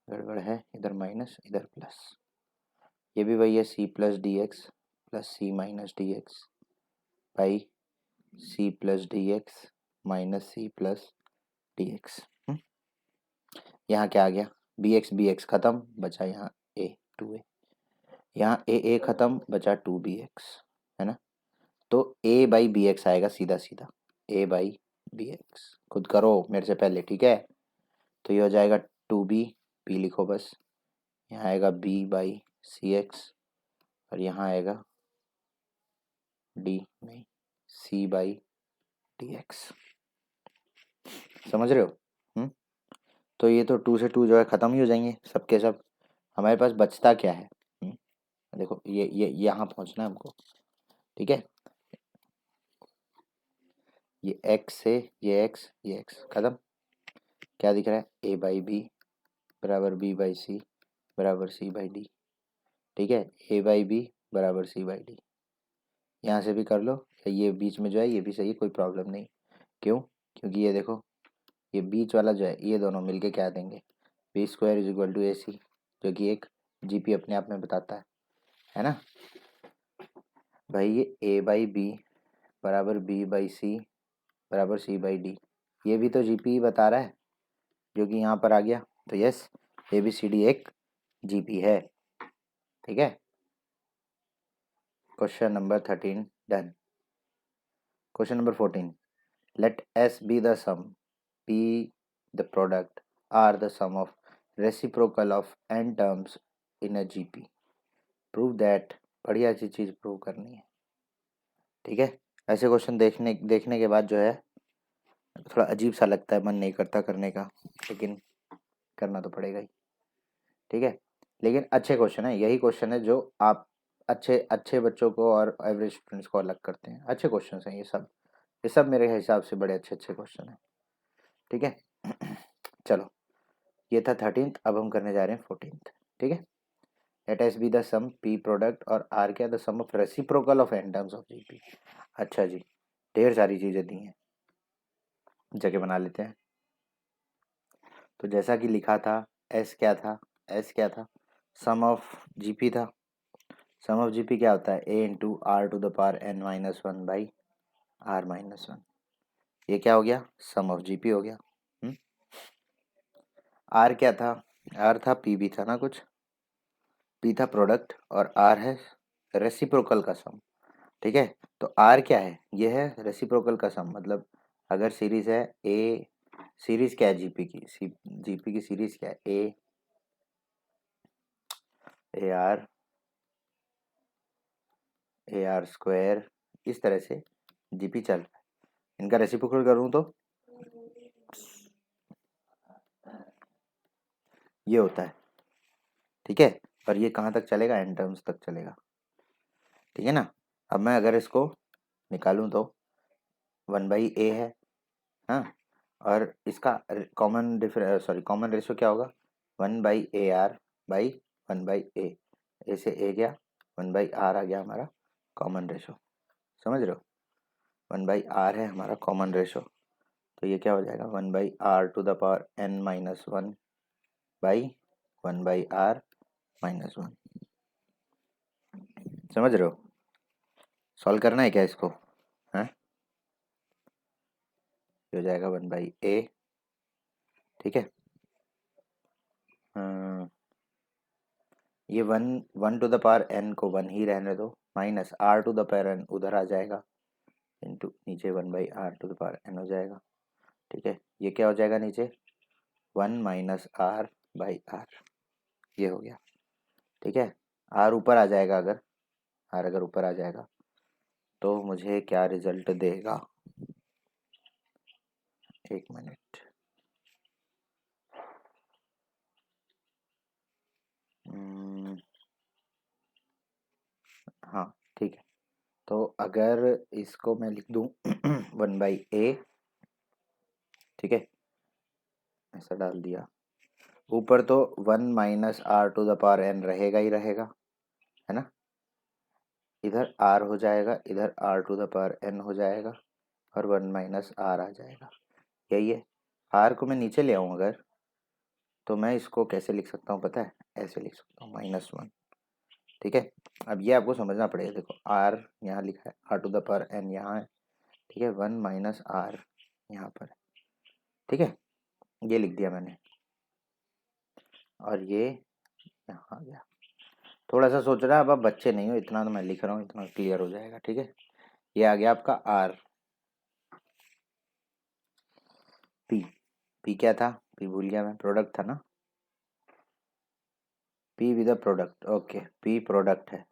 S1: गड़बड़ है, इधर माइनस इधर प्लस। ये भी वही है, c plus d x plus c minus d x by C plus d x minus c plus d x. यहाँ क्या आ गया, बी एक्स ख़त्म, बचा यहाँ ए टू ए, यहाँ ए ख़त्म, बचा टू बी एक्स, है ना। तो ए बाई बी एक्स आएगा सीधा सीधा, ए बाई बी एक्स, खुद करो मेरे से पहले, ठीक है। तो ये हो जाएगा टू बी, बी लिखो बस, यहाँ आएगा बी बाई सी एक्स, और यहाँ आएगा डी नहीं, सी बाई डी एक्स। समझ रहे हो? तो ये तो टू से टू जो है ख़त्म ही हो जाएंगे सब के सब। हमारे पास बचता क्या है? देखो ये यहाँ पहुँचना है हमको, ठीक है। ये एक्स से ये एक्स ख़त्म, क्या दिख रहा है, ए बाई बी बराबर बी बाई सी बराबर सी बाई डी, ठीक है। ए बाई बी बराबर सी बाई डी, यहाँ से भी कर लो, ये बीच में जो है ये भी सही है, कोई प्रॉब्लम नहीं। क्यों? क्योंकि ये देखो, ये बीच वाला जो है ये दोनों मिलके क्या देंगे, B square is equal to A C, जो कि एक जीपी अपने आप में बताता है ना भाई। ये ए बाई बी बराबर बी बाई सी बराबर सी बाई डी, ये भी तो जीपी ही बता रहा है, जो कि यहाँ पर आ गया। तो yes, a B C d एक जीपी है, ठीक है। Question number 13 done. Question number 14, let S be the sum, P the product, R the sum of reciprocal of n terms in a GP. Prove that। बढ़िया अच्छी चीज़ prove करनी है, ठीक है। ऐसे क्वेश्चन देखने देखने के बाद जो है थोड़ा अजीब सा लगता है, मन नहीं करता करने का, लेकिन करना तो पड़ेगा ही, ठीक है। लेकिन अच्छे क्वेश्चन है, यही क्वेश्चन है जो आप अच्छे अच्छे बच्चों को और एवरेज स्टूडेंट्स को अलग करते हैं। अच्छे क्वेश्चन हैं ये सब मेरे हिसाब से बड़े अच्छे अच्छे क्वेश्चन हैं, ठीक है। चलो, ये था 13th, अब हम करने जा रहे हैं 14th, ठीक है। Let s be the sum p product, और आर क्या, the sum of reciprocal of n terms of GP. अच्छा जी, ढेर सारी चीज़ें दी हैं, जगह बना लेते हैं। तो जैसा कि लिखा था, एस क्या था, एस क्या था, सम ऑफ जीपी था। सम ऑफ जीपी क्या होता है, A into are to the power N minus one by are minus one. ये क्या हो गया, सम ऑफ जीपी हो गया। आर क्या था, आर था पी भी था ना कुछ, पी था प्रोडक्ट और आर है रेसिप्रोकल का सम, ठीक है। तो आर क्या है, ये है रेसिप्रोकल का सम, मतलब अगर सीरीज है ए, सीरीज क्या है जीपी की, जीपी की सीरीज क्या है, ए आर स्क्वायर, इस तरह से जीपी चल रहा है। इनका रेसिप्रोकल करूँ तो ये होता है, ठीक है। और ये कहाँ तक चलेगा, एन टर्म्स तक चलेगा, ठीक है ना। अब मैं अगर इसको निकालूं तो वन बाई ए है, हाँ, और इसका कॉमन सॉरी कॉमन रेशियो क्या होगा, one by A R by one by A से ए गया, वन बाई आर आ गया हमारा कॉमन रेशो, समझ रहे हो। वन बाई आर है हमारा कॉमन रेशो, तो ये क्या हो जाएगा, one by r to the power N minus one by one by are minus one. समझ रहे हो, सॉल्व करना है क्या इसको, है, हो जाएगा वन बाई ए, ठीक है। ये one one to the power n को वन ही रहने दो, minus r to the power n उधर आ जाएगा, इंटू नीचे one by r to the power n हो जाएगा, ठीक है। ये क्या हो जाएगा नीचे, one minus r by r, ये हो गया, ठीक है। आर ऊपर आ जाएगा, अगर आर अगर ऊपर आ जाएगा तो मुझे क्या रिजल्ट देगा, एक मिनट, अगर इसको मैं लिख दूं 1/a, ठीक है, ऐसा डाल दिया, ऊपर तो 1 minus r to the power n रहेगा ही रहेगा, है ना, इधर r हो जाएगा, इधर r to the power n हो जाएगा, और 1 माइनस आर आ जाएगा, यही है। r को मैं नीचे ले आऊँ अगर, तो मैं इसको कैसे लिख सकता हूँ पता है, ऐसे लिख सकता हूँ -1, ठीक है। अब ये आपको समझना पड़ेगा, देखो r यहाँ लिखा है, r to the power n यहाँ है, ठीक है, 1 माइनस आर यहाँ पर है, ठीक है, ये लिख दिया मैंने, और ये यहाँ आ गया। थोड़ा सा सोच रहा है, अब आप बच्चे नहीं हो, इतना तो मैं लिख रहा हूँ, इतना क्लियर हो जाएगा, ठीक है। ये आ गया आपका r, p क्या था, p भूल गया मैं, प्रोडक्ट था ना, p with product, okay, p product है,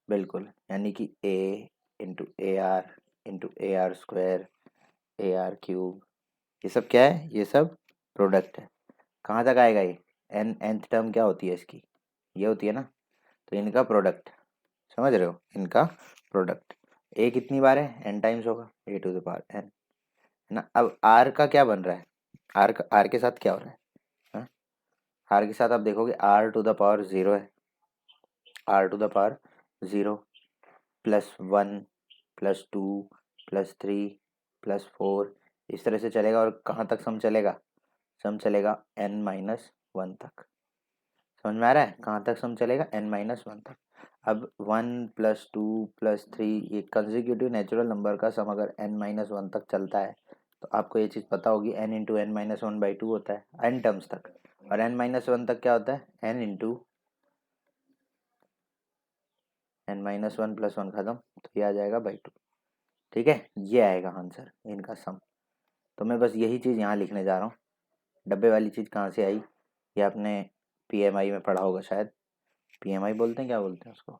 S1: बिल्कुल, यानी कि a into a are square, A R cube, ये सब क्या है, ये सब प्रोडक्ट है। कहाँ तक आएगा ये, nth टर्म क्या होती है इसकी, ये होती है ना, तो इनका प्रोडक्ट, समझ रहे हो, इनका प्रोडक्ट, ए कितनी बार है, n टाइम्स होगा, A to the power n, है ना। अब r का क्या बन रहा है, r के साथ क्या हो रहा है, हाँ? r के साथ आप देखोगे r टू द पावर 0 है, r टू द पावर 0 +1 +2 +3 +4, इस तरह से चलेगा, और कहाँ तक सम चलेगा, सम चलेगा n-1 तक, समझ में आ रहा है, कहाँ तक सम चलेगा, n-1 तक। अब 1 +2 +3, ये कंसेक्यूटिव नेचुरल नंबर का सम अगर n-1 तक चलता है, तो आपको ये चीज़ पता होगी, n इंटू n-1/2 होता है n टर्म्स तक, और n-1 तक क्या होता है, n इंटू n-1 + 1 खत्म, तो ये आ जाएगा /2, ठीक है, ये आएगा आंसर इनका सम। तो मैं बस यही चीज़ यहाँ लिखने जा रहा हूँ, डब्बे वाली चीज़ कहाँ से आई, ये आपने पीएमआई में पढ़ा होगा शायद, पीएमआई बोलते हैं, क्या बोलते हैं उसको,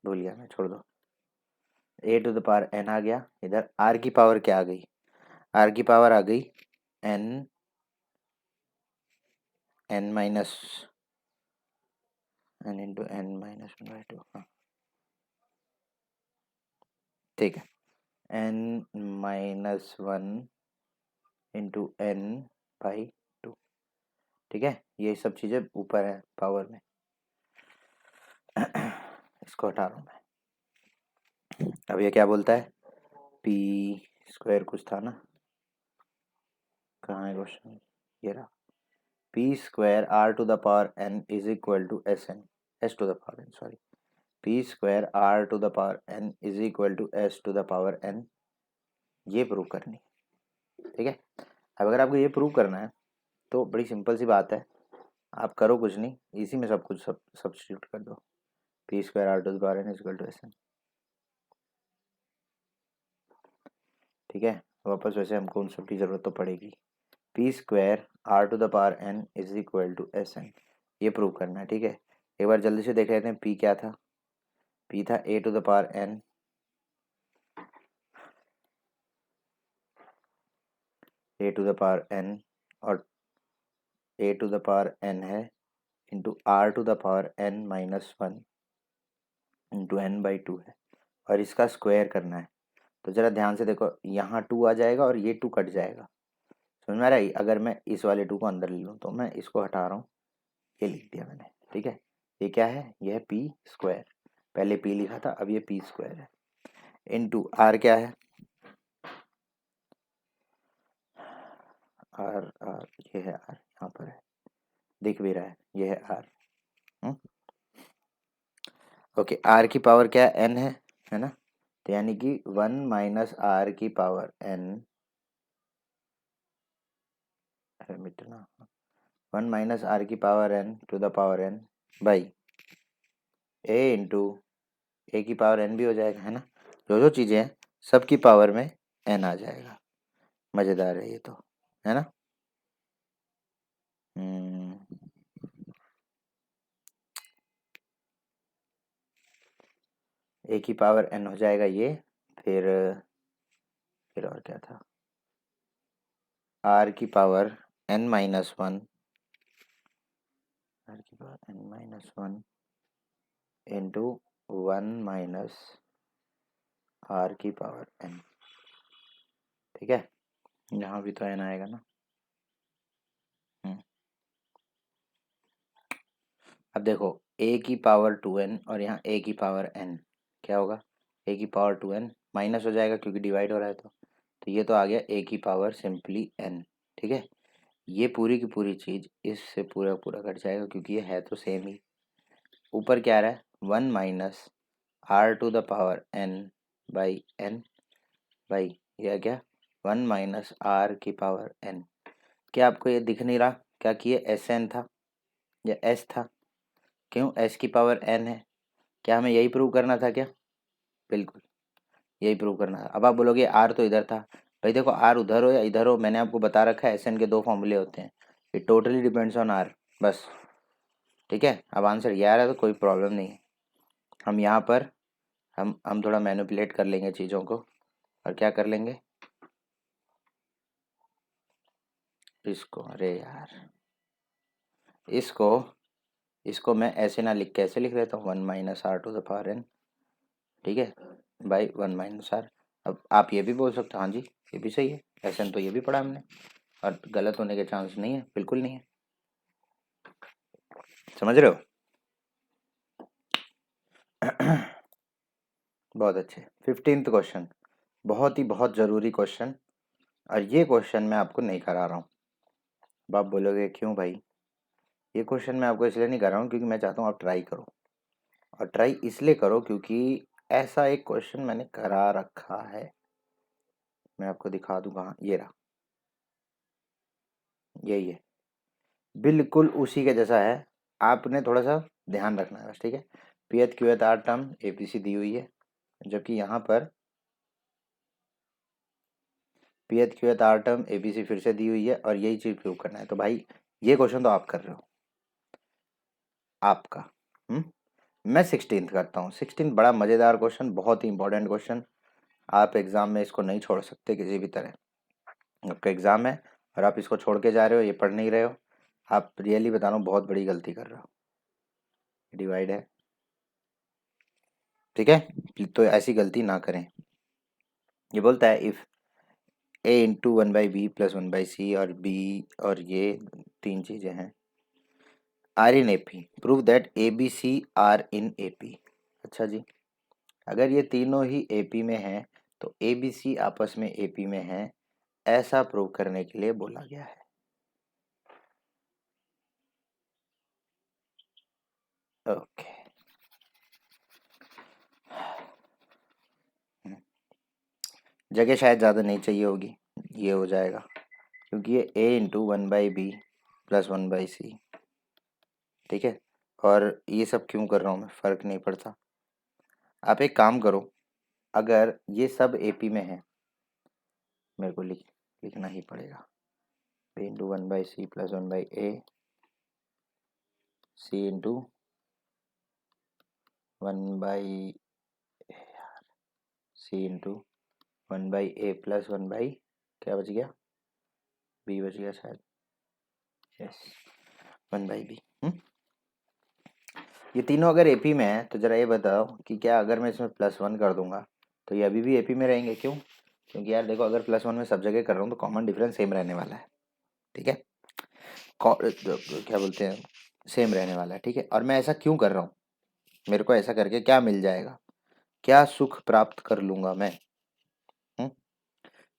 S1: भूल गया मैं, छोड़ दो। ए टू द पावर n आ गया, इधर r की पावर क्या आ गई, r की पावर आ गई n, n minus n into n-1/2, हाँ ठीक है, n-1 इंटू n/2, ठीक है, ये सब चीज़ें ऊपर है पावर में। इसको हटा रहा हूँ मैं। अब ये क्या बोलता है, p स्क्वायर कुछ था ना, कहाँ है क्वेश्चन, ये रहा, p square r to the power n is equal to s to the power n, sorry, p square r to the power n is equal to s to the power n, ये prove करनी, ठीक है। अब अगर आपको ये prove करना है, तो बड़ी सिंपल सी बात है, आप करो कुछ नहीं, इसी में सब कुछ सब्स्टिट्यूट कर दो, p square r to the power n is equal to s n, ठीक है। वापस वैसे हमको उन सब की ज़रूरत तो पड़ेगी, p square r to the power n is equal to s n, ये प्रूव करना है, ठीक है। एक बार जल्दी से देख लेते हैं, p क्या था, p था a to the power n, a to the power n, और a to the power n है into r to the power n-1 into n/2 है, और इसका स्क्वायर करना है। तो ज़रा ध्यान से देखो, यहाँ 2 आ जाएगा और ये 2 कट जाएगा, समझ में आ रहा है। अगर मैं इस वाले 2 को अंदर ले लूँ, तो मैं इसको हटा रहा हूँ, ये लिख दिया मैंने, ठीक है। ये क्या है, ये है p स्क्वायर, पहले p लिखा था, अब ये p स्क्वायर है, इंटू r क्या है, r ये है r, यहाँ पर है, दिख भी रहा है, ये है r, ओके। r की पावर क्या है, n है ना, तो यानी कि 1 माइनस r की पावर n, मिटना, 1 माइनस r की power n to the power n by a into A की पावर n भी हो जाएगा, है ना, जो जो चीज़ें हैं सब की पावर में n आ जाएगा। मज़ेदार है ये तो, है ना। ए की पावर n हो जाएगा ये, फिर और क्या था, r की पावर n-1, r की power n-1 into 1 minus r की पावर n। ठीक है, यहाँ भी तो n आएगा ना। अब देखो a की पावर 2n और यहाँ a की पावर n, क्या होगा? a की पावर 2n माइनस हो जाएगा क्योंकि डिवाइड हो रहा है, तो ये तो आ गया a की पावर सिंपली n। ठीक है, ये पूरी की पूरी चीज़ इससे पूरा पूरा कट जाएगा क्योंकि ये है तो सेम ही। ऊपर क्या आ रहा है? 1 minus r to the power n by n by यह क्या? 1 माइनस आर की पावर n। क्या आपको ये दिख नहीं रहा क्या कि ये एस एन था या एस था? क्यों एस की पावर n है? क्या हमें यही प्रूव करना था क्या? बिल्कुल यही प्रूव करना था। अब आप बोलोगे आर तो इधर था। भाई देखो आर उधर हो या इधर हो, मैंने आपको बता रखा है एस एन के दो फॉर्मूले होते हैं। It totally depends on r, बस। ठीक है, अब आंसर ये आ रहा है तो कोई प्रॉब्लम नहीं है। हम यहाँ पर हम थोड़ा मैनिपुलेट कर लेंगे चीज़ों को, और क्या कर लेंगे इसको, अरे यार इसको मैं ऐसे ना लिख के ऐसे लिख देता हूँ 1 minus r to the power n। ठीक है, बाई 1 माइनस आर। अब आप ये भी बोल सकते हो हाँ जी ये भी सही है, ऐसे तो ये भी पढ़ा हमने, और गलत होने के चांस नहीं है, बिल्कुल नहीं है। समझ रहे हो? बहुत अच्छे। 15th क्वेश्चन, बहुत ही बहुत ज़रूरी क्वेश्चन, और ये क्वेश्चन मैं आपको नहीं करा रहा हूँ। अब आप बोलोगे क्यों भाई? ये क्वेश्चन मैं आपको इसलिए नहीं कर रहा हूँ क्योंकि मैं चाहता हूँ आप ट्राई करो, और ट्राई इसलिए करो क्योंकि ऐसा एक क्वेश्चन मैंने करा रखा है। मैं आपको दिखा दूँ कहाँ, ये रहा, यही है, बिल्कुल उसी के जैसा है। आपने थोड़ा सा ध्यान रखना है बस। ठीक है, PH QH R term ABC दी हुई है, जबकि यहाँ पर PH QH R term ABC फिर से दी हुई है, और यही चीज़ प्रूव करना है। तो भाई ये क्वेश्चन तो आप कर रहे हो, आपका। मैं 16th करता हूँ। 16th बड़ा मज़ेदार क्वेश्चन, बहुत ही इंपॉर्टेंट क्वेश्चन। आप एग्ज़ाम में इसको नहीं छोड़ सकते किसी भी तरह। आपका एग्ज़ाम है और आप इसको छोड़ के जा रहे हो, ये पढ़ नहीं रहे हो, आप रियली बता रहा हूँ बहुत बड़ी गलती कर रहे हो। डिवाइड है, ठीक है, तो ऐसी गलती ना करें। ये बोलता है if a into 1/b plus 1/c और b, और ये तीन चीज़ें हैं, are in AP, prove that ABC are in AP। अच्छा जी, अगर ये तीनों ही AP में हैं तो ABC आपस में AP में हैं, ऐसा प्रूव करने के लिए बोला गया है। ओके, जगह शायद ज़्यादा नहीं चाहिए होगी, ये हो जाएगा क्योंकि ये a into 1/b plus 1/c। ठीक है, और ये सब क्यों कर रहा हूँ मैं, फ़र्क नहीं पड़ता। आप एक काम करो, अगर ये सब AP में है, मेरे को लिखना ही पड़ेगा, a into 1/c plus 1/a, c into 1/c into 1/a plus 1/, क्या बच गया, b बच गया शायद, यस 1/b। ये तीनों अगर AP में है तो ज़रा ये बताओ कि क्या अगर मैं इसमें +1 कर दूंगा तो ये अभी भी AP में रहेंगे? क्यों? क्योंकि यार देखो अगर +1 में सब जगह कर रहा हूँ तो कॉमन डिफरेंस सेम रहने वाला है। ठीक है, क्या बोलते हैं, सेम रहने वाला है। ठीक है, और मैं ऐसा क्यों कर रहा हूँ, मेरे को ऐसा करके क्या मिल जाएगा, क्या सुख प्राप्त कर लूँगा मैं? हुँ?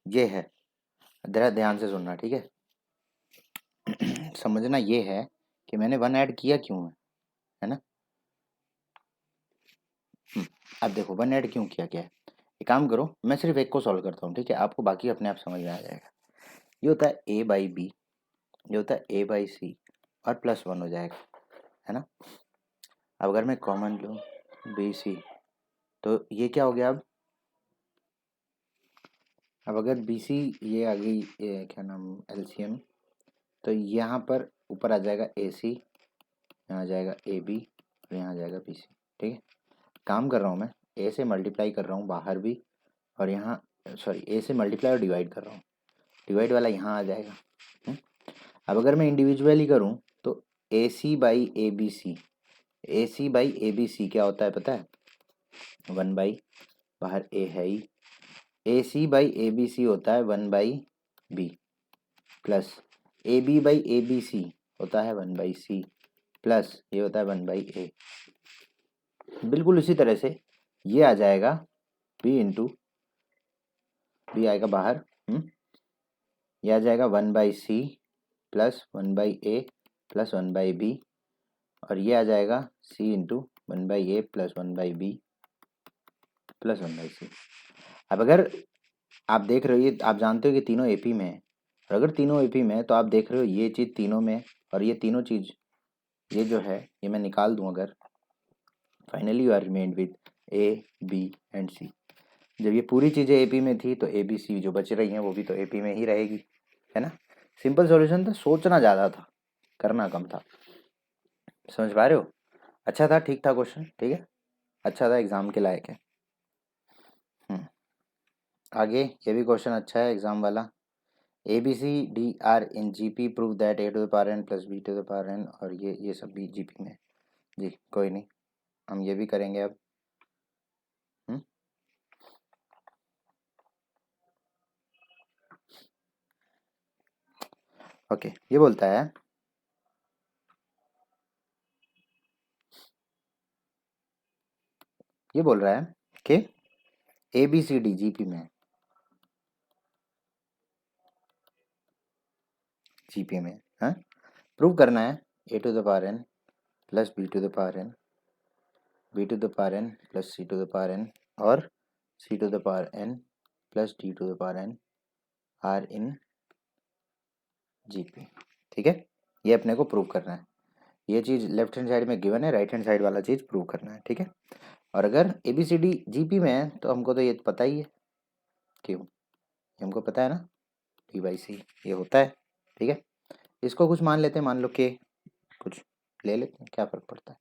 S1: ये है, ज़रा ध्यान से सुनना, ठीक है? समझना ये है कि मैंने 1 ऐड किया क्यों है ना? अब देखो 1 ऐड क्यों किया क्या है? एक काम करो, मैं सिर्फ एक को सॉल्व करता हूँ, ठीक है? आपको बाकी अपने आप समझ में आ जाएगा। ये होता है a/b, ये होता है a/c, और +1 हो जाएगा, है ना? अब अगर मैं कॉमन लूँ BC, तो ये क्या हो गया अब अगर BC ये आ गई, ये क्या नाम, LCM, तो यहाँ पर ऊपर आ जाएगा AC, यहाँ आ जाएगा AB, और यहाँ आ जाएगा BC। ठीक है, काम कर रहा हूँ मैं, A से मल्टीप्लाई कर रहा हूँ बाहर भी, और यहाँ सॉरी A से मल्टीप्लाई और डिवाइड कर रहा हूँ, डिवाइड वाला यहाँ आ जाएगा। अब अगर मैं इंडिविजुअली करूँ तो AC by ABC, AC by ABC क्या होता है पता है? 1 बाई, बाहर ए है ही, ए सी बाई ए बी सी होता है 1 by B, plus A b by a B c होता है 1 बाई सी, प्लस ये होता है 1 बाई ए। बिल्कुल उसी तरह से ये आ जाएगा बी इंटू, बी आएगा बाहर, ये आ जाएगा 1 by C plus 1 by A plus 1 by B, और ये आ जाएगा C into 1 by A plus 1 by B plus 1 by C. अब अगर आप देख रहे हो, ये आप जानते हो कि तीनों एपी में है, और अगर तीनों एपी में है तो आप देख रहे हो ये चीज़ तीनों में, और ये तीनों चीज़ ये जो है ये मैं निकाल दूं अगर, finally you are remained with A B and C. जब ये पूरी चीज़ें एपी में थी तो ए बी सी जो बच रही हैं वो भी तो एपी में ही रहेगी, है ना। सिंपल सॉल्यूशन था, सोचना ज़्यादा था, करना कम था। समझ पा रहे हो? अच्छा था, ठीक था क्वेश्चन, ठीक है, अच्छा था, एग्जाम के लायक है। आगे ये भी क्वेश्चन अच्छा है एग्जाम वाला। A B C d are in G P, prove that a to the power N plus B to the power N, और ये सब भी जी पी में जी, कोई नहीं, हम ये भी करेंगे अब। ओके, ये बोलता है ये बोल रहा है कि A B C D G P में, जी पी में, हाँ, प्रूव करना है A to the power N plus B to the power N, B to the power N plus C to the power N, और C to the power N plus D to the power N are in GP. ठीक है, ये अपने को prove करना है। ये चीज़ लेफ्ट हैंड साइड में गिवन है, राइट हैंड साइड वाला चीज़ प्रूव करना है। ठीक है, और अगर a B C d GP में है तो हमको तो ये पता ही है, क्यों, ये हमको पता है ना, डी बाई सी ये होता है। ठीक है, इसको कुछ मान लेते हैं, मान लो के कुछ ले लेते हैं, क्या फ़र्क पड़ता है।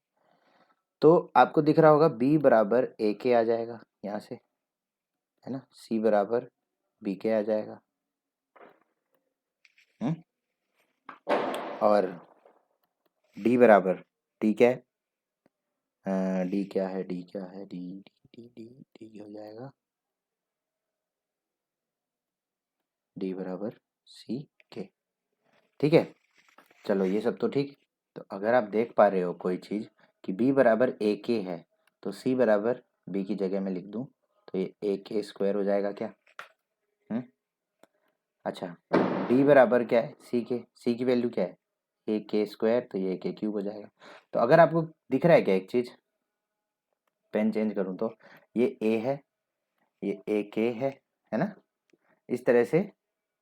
S1: तो आपको दिख रहा होगा बी बराबर ए के आ जाएगा यहाँ से, है ना, सी बराबर बी के आ जाएगा, और डी बराबर, डी क्या है, डी क्या है, डी क्या है, D D D D D हो जाएगा डी बराबर सी के। ठीक है, चलो ये सब तो ठीक। तो अगर आप देख पा रहे हो कोई चीज़ कि बी बराबर ए के है, तो सी बराबर बी की जगह में लिख दूं तो ये ए के स्क्वायर हो जाएगा क्या। अच्छा, डी बराबर क्या है, सी की वैल्यू क्या है, ए के स्क्वायर, तो ये ए के क्यूब हो जाएगा। तो अगर आपको दिख रहा है क्या एक चीज़, पेन चेंज करूं तो ये ए है, ये ए के है ना, इस तरह से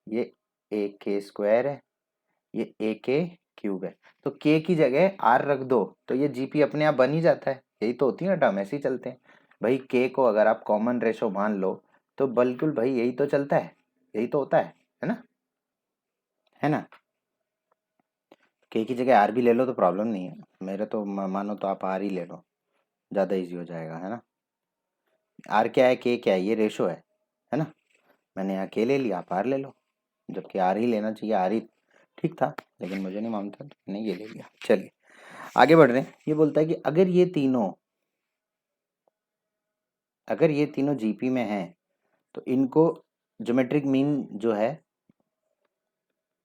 S1: ये ए के स्क्वायर है, ये ए के क्यूब है, तो के की जगह आर रख दो तो ये जीपी अपने आप बन ही जाता है। यही तो होती है ना टर्म, ऐसे ही चलते हैं भाई। के को अगर आप कॉमन रेशो मान लो तो बिल्कुल भाई यही तो चलता है, यही तो होता है ना, है ना। के की जगह आर भी ले लो तो प्रॉब्लम नहीं है, मेरे तो मानो तो आप आर ही ले लो, ज़्यादा इजी हो जाएगा, है ना। आर क्या है, के क्या है, ये रेशो है ना। मैंने यहाँ के ले लिया, आप आर ले लो, जबकि आर ही लेना चाहिए, आर ही ठीक था, लेकिन मुझे नहीं मानता तो मैंने ये ले लिया। चलिए आगे बढ़ रहे हैं। ये बोलता है कि अगर ये तीनों जीपी में हैं तो इनको ज्योमेट्रिक मीन जो है,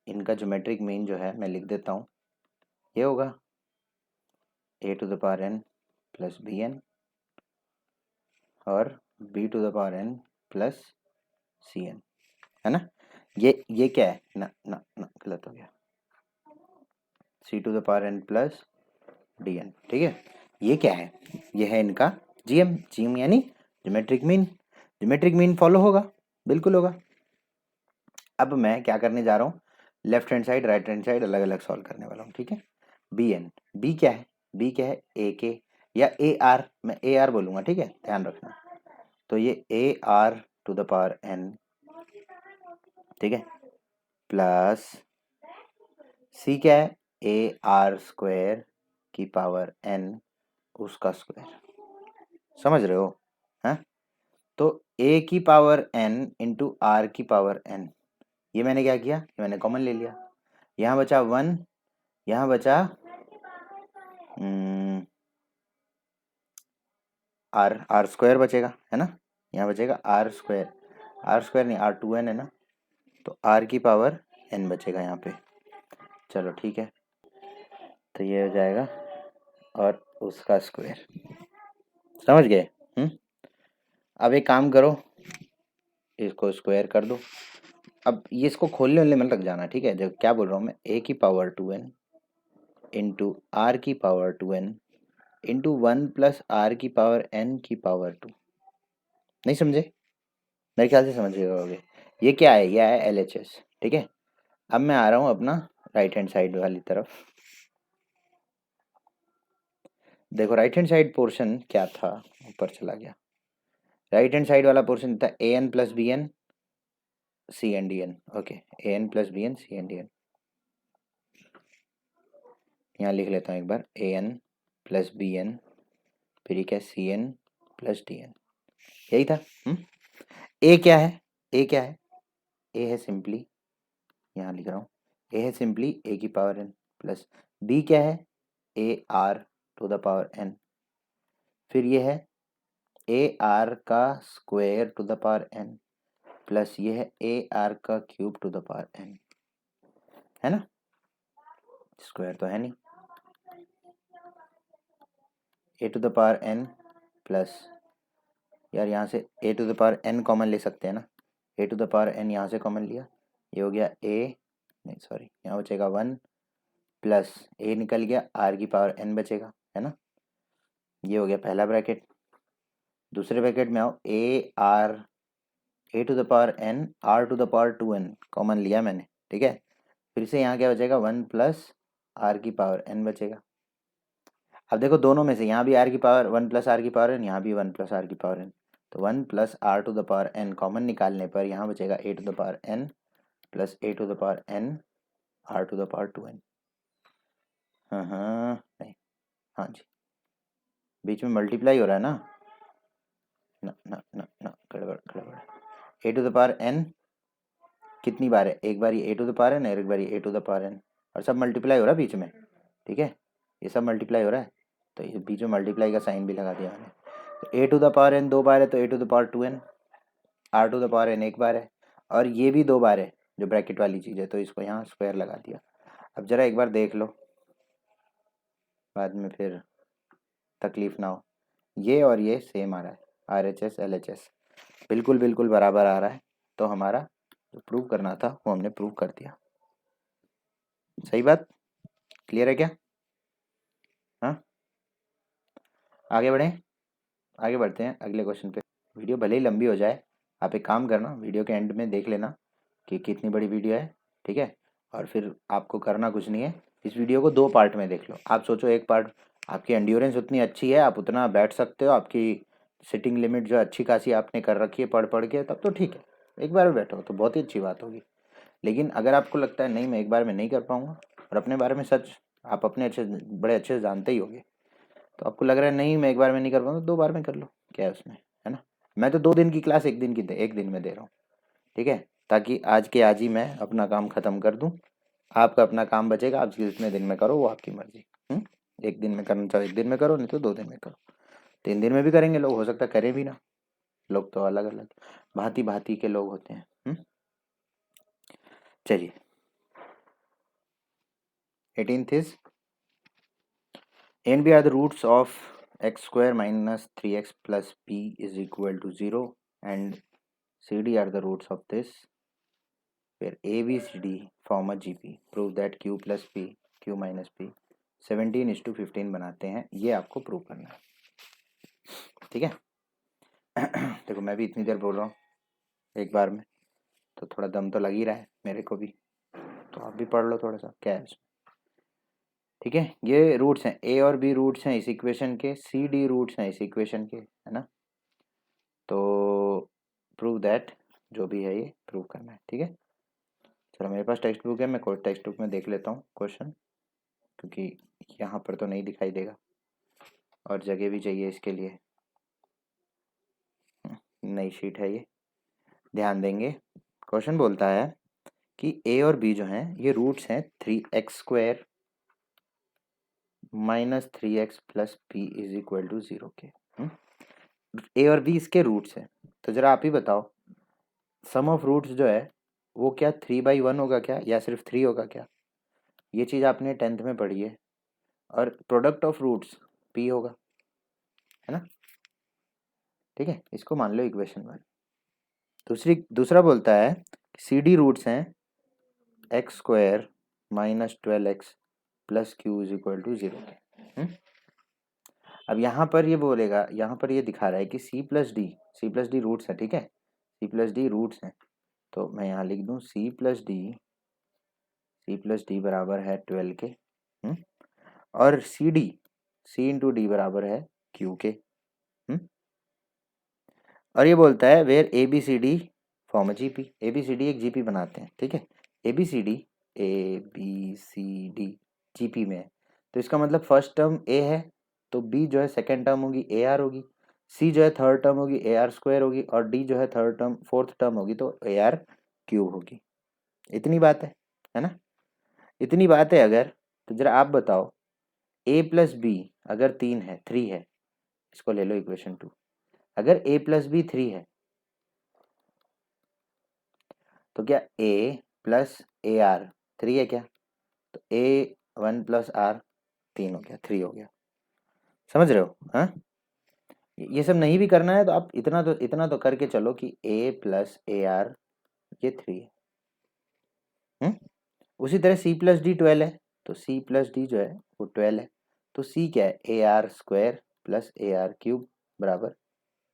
S1: इनका ज्योमेट्रिक मीन जो है मैं लिख देता हूँ, ये होगा A to the power N plus B N और B to the power N plus C N, है ना। ये क्या है, ना ना ना गलत हो गया, C to the power N plus D N. ठीक है, ये क्या है, ये है इनका जीएम, जीएम यानी geometric mean. Geometric mean follow होगा, बिल्कुल होगा। अब मैं क्या करने जा रहा हूँ, left hand side right hand side अलग अलग सॉल्व करने वाला हूँ। ठीक है, बी एन, बी क्या है, बी क्या है, ए के या ए आर, मैं ए आर बोलूँगा, ठीक है, ध्यान रखना। तो ये a are to the power n, ठीक है, प्लस सी क्या है, ए आर स्क्वायर की पावर एन उसका स्क्वायर, समझ रहे हो, हैं। तो ए की पावर एन इंटू आर की पावर एन, ये मैंने क्या किया, ये मैंने कॉमन ले लिया, यहाँ बचा 1, यहाँ बचा आर स्क्वायर बचेगा, है ना, यहाँ बचेगा आर स्क्वायर नहीं R2n है ना, तो आर की पावर n बचेगा यहाँ पे। चलो ठीक है, तो ये हो जाएगा और उसका स्क्वायर, समझ गए? अब एक काम करो, इसको स्क्वायर कर दो। अब ये इसको खोलने वोलने में लग जाना, ठीक है? जब क्या बोल रहा हूँ मैं, a की पावर 2n इंटू आर की power 2n into 1 plus are की पावर n की पावर 2। नहीं समझे? मेरे ख्याल से समझ गए। ये क्या है? यह है LHS, ठीक है। अब मैं आ रहा हूँ अपना राइट हैंड साइड वाली तरफ। देखो राइट हैंड साइड पोर्शन क्या था, ऊपर चला गया। राइट हैंड साइड वाला पोर्शन था an plus B n c n d n. Okay, an plus B n c n d n, यहाँ लिख लेता हूँ एक बार, an प्लस बी एन, फिर क्या, c n plus D n, यही था। ए क्या है? ए क्या है? ए है सिंपली, यहाँ लिख रहा हूँ, ए है सिंपली ए की पावर एन प्लस बी क्या है, A R to the power N, फिर ये है ए आर का square to the power N plus ये है ए आर का cube to the power N, है ना, स्क्वायर तो है नहीं, A to the power N plus, यार यहाँ से A to the power N common ले सकते हैं ना, A to the power N यहाँ से कॉमन लिया, ये हो गया ए, नहीं सॉरी, यहाँ बचेगा 1 प्लस ए निकल गया, आर की पावर एन बचेगा, है ना, ये हो गया पहला ब्रैकेट। दूसरे ब्रैकेट में आओ, A to the power N R to the power 2n common लिया मैंने, ठीक है। फिर से यहाँ क्या बचेगा, 1 प्लस आर की पावर n बचेगा। अब देखो दोनों में से, यहाँ भी आर की पावर 1 प्लस आर की पावर एन, यहाँ भी 1 प्लस आर की पावर एन, तो 1 plus R to the power N common निकालने पर यहाँ बचेगा A to the power N plus A to the power N R to the power 2n। हाँ हाँ नहीं, हाँ जी, बीच में मल्टीप्लाई हो रहा है ना, ना ना ना ना, गड़बड़ गड़बड़। ए टू द पावर एन कितनी बार है, एक बार ये ए टू द पावर एन और एक बार ये ए टू द पावर एन, और सब मल्टीप्लाई हो रहा है बीच में, ठीक है, ये सब मल्टीप्लाई हो रहा है, तो ये बीच में मल्टीप्लाई का साइन भी लगा दिया मैंने। तो A to the power N 2 बार है, तो A to the power 2n, R to the power N 1 बार है, और ये भी 2 बार है जो ब्रैकेट वाली चीज़ है, तो इसको यहाँ स्क्वायर लगा दिया। अब जरा एक बार देख लो, बाद में फिर तकलीफ ना हो, ये और ये सेम आ रहा है, RHS LHS बिल्कुल बिल्कुल बराबर आ रहा है, तो हमारा जो प्रूव करना था वो हमने प्रूव कर दिया। सही बात, क्लियर है क्या? हाँ, आगे बढ़ें, आगे बढ़ते हैं अगले क्वेश्चन पे। वीडियो भले ही लंबी हो जाए, आप एक काम करना, वीडियो के एंड में देख लेना कि कितनी बड़ी वीडियो है, ठीक है, और फिर आपको करना कुछ नहीं है, इस वीडियो को 2 पार्ट में देख लो। आप सोचो एक पार्ट, आपकी एंड्योरेंस उतनी अच्छी है, आप उतना बैठ सकते हो, आपकी सिटिंग लिमिट जो अच्छी खासी आपने कर रखी है पढ़ पढ़ के, तब तो ठीक है, एक बार में बैठो तो बहुत ही अच्छी बात होगी। लेकिन अगर आपको लगता है नहीं मैं एक बार में नहीं कर पाऊंगा, और अपने बारे में सच आप अपने बड़े अच्छे से जानते ही होगे, तो आपको लग रहा है नहीं मैं एक बार में नहीं कर पाऊंगा, 2 बार में कर लो, क्या है उसमें, है ना। मैं तो 2 दिन की क्लास एक दिन में दे रहा हूँ, ठीक है, ताकि आज के आज ही मैं अपना काम ख़त्म कर दूँ, आपका अपना काम बचेगा, आप जितने दिन में करो वो आपकी मर्जी। एक दिन में करना चाहो एक दिन में करो, नहीं तो 2 दिन में करो, 3 दिन में भी करेंगे लोग, हो सकता है करें भी ना, लोग तो अलग अलग भांति भांति के लोग होते हैं। चलिए 18th is A and B are the roots of x square minus 3x plus b is equal to 0 and CD are the roots of this, where ABCD form a GP. Prove that Q plus P, Q minus P 17:15 बनाते हैं, ये आपको prove करना है, ठीक है। देखो मैं भी इतनी देर बोल रहा हूँ एक बार में, तो थोड़ा दम तो लग ही रहा है मेरे को भी, तो आप भी पढ़ लो थोड़ा सा क्या है इसमें, ठीक है। ये रूट्स हैं, ए और बी रूट्स हैं इस इक्वेशन के, सी डी रूट्स हैं इस इक्वेशन के, है ना। तो प्रूव दैट, जो भी है ये प्रूव करना है, ठीक है। चलो मेरे पास टेक्स्ट बुक है, मैं टेक्स्ट बुक में देख लेता हूँ क्वेश्चन, क्योंकि यहाँ पर तो नहीं दिखाई देगा और जगह भी चाहिए इसके लिए। नई शीट है ये, ध्यान देंगे। क्वेश्चन बोलता है कि ए और बी जो हैं ये रूट्स हैं 3x² minus 3x plus p is equal to 0 के। ए और बी इसके रूट्स हैं। तो जरा आप ही बताओ, सम ऑफ रूट्स जो है वो क्या 3/1 होगा क्या, या सिर्फ 3 होगा क्या? ये चीज़ आपने 10th में पढ़ी है। और प्रोडक्ट ऑफ रूट्स पी होगा, है ना? ठीक है, इसको मान लो इक्वेशन 1। दूसरा बोलता है सी डी रूट्स हैं x² minus 12x plus q is equal to 0। अब यहाँ पर ये बोलेगा, यहाँ पर ये दिखा रहा है कि सी प्लस डी रूट्स है, ठीक है, सी प्लस डी रूट्स हैं। तो मैं यहाँ लिख दूँ सी प्लस डी बराबर है 12 के। और सी इंटू डी बराबर है क्यू के। और ये बोलता है where a B C d form a GP, a B C d एक जीपी बनाते हैं, ठीक है, a B C d GP में है। तो इसका मतलब फर्स्ट टर्म ए है तो बी जो है सेकेंड टर्म होगी ए आर होगी, सी जो है थर्ड टर्म होगी ए आर स्क्वायर होगी, और डी जो है फोर्थ टर्म होगी तो ए आर क्यूब होगी। इतनी बात है ना? इतनी बात है अगर, तो जरा आप बताओ ए प्लस बी अगर 3 है, इसको ले लो इक्वेशन 2। अगर ए प्लस बी 3 है तो क्या ए प्लस ए आर 3 है क्या? तो ए 1 प्लस आर 3 हो गया, 3 हो गया। समझ रहे हो? हाँ, ये सब नहीं भी करना है तो आप इतना तो करके चलो कि ए प्लस ए आर ये 3 है। उसी तरह सी प्लस डी 12 है, तो सी प्लस डी जो है वो 12 है। तो सी क्या है, A R square plus A R cube बराबर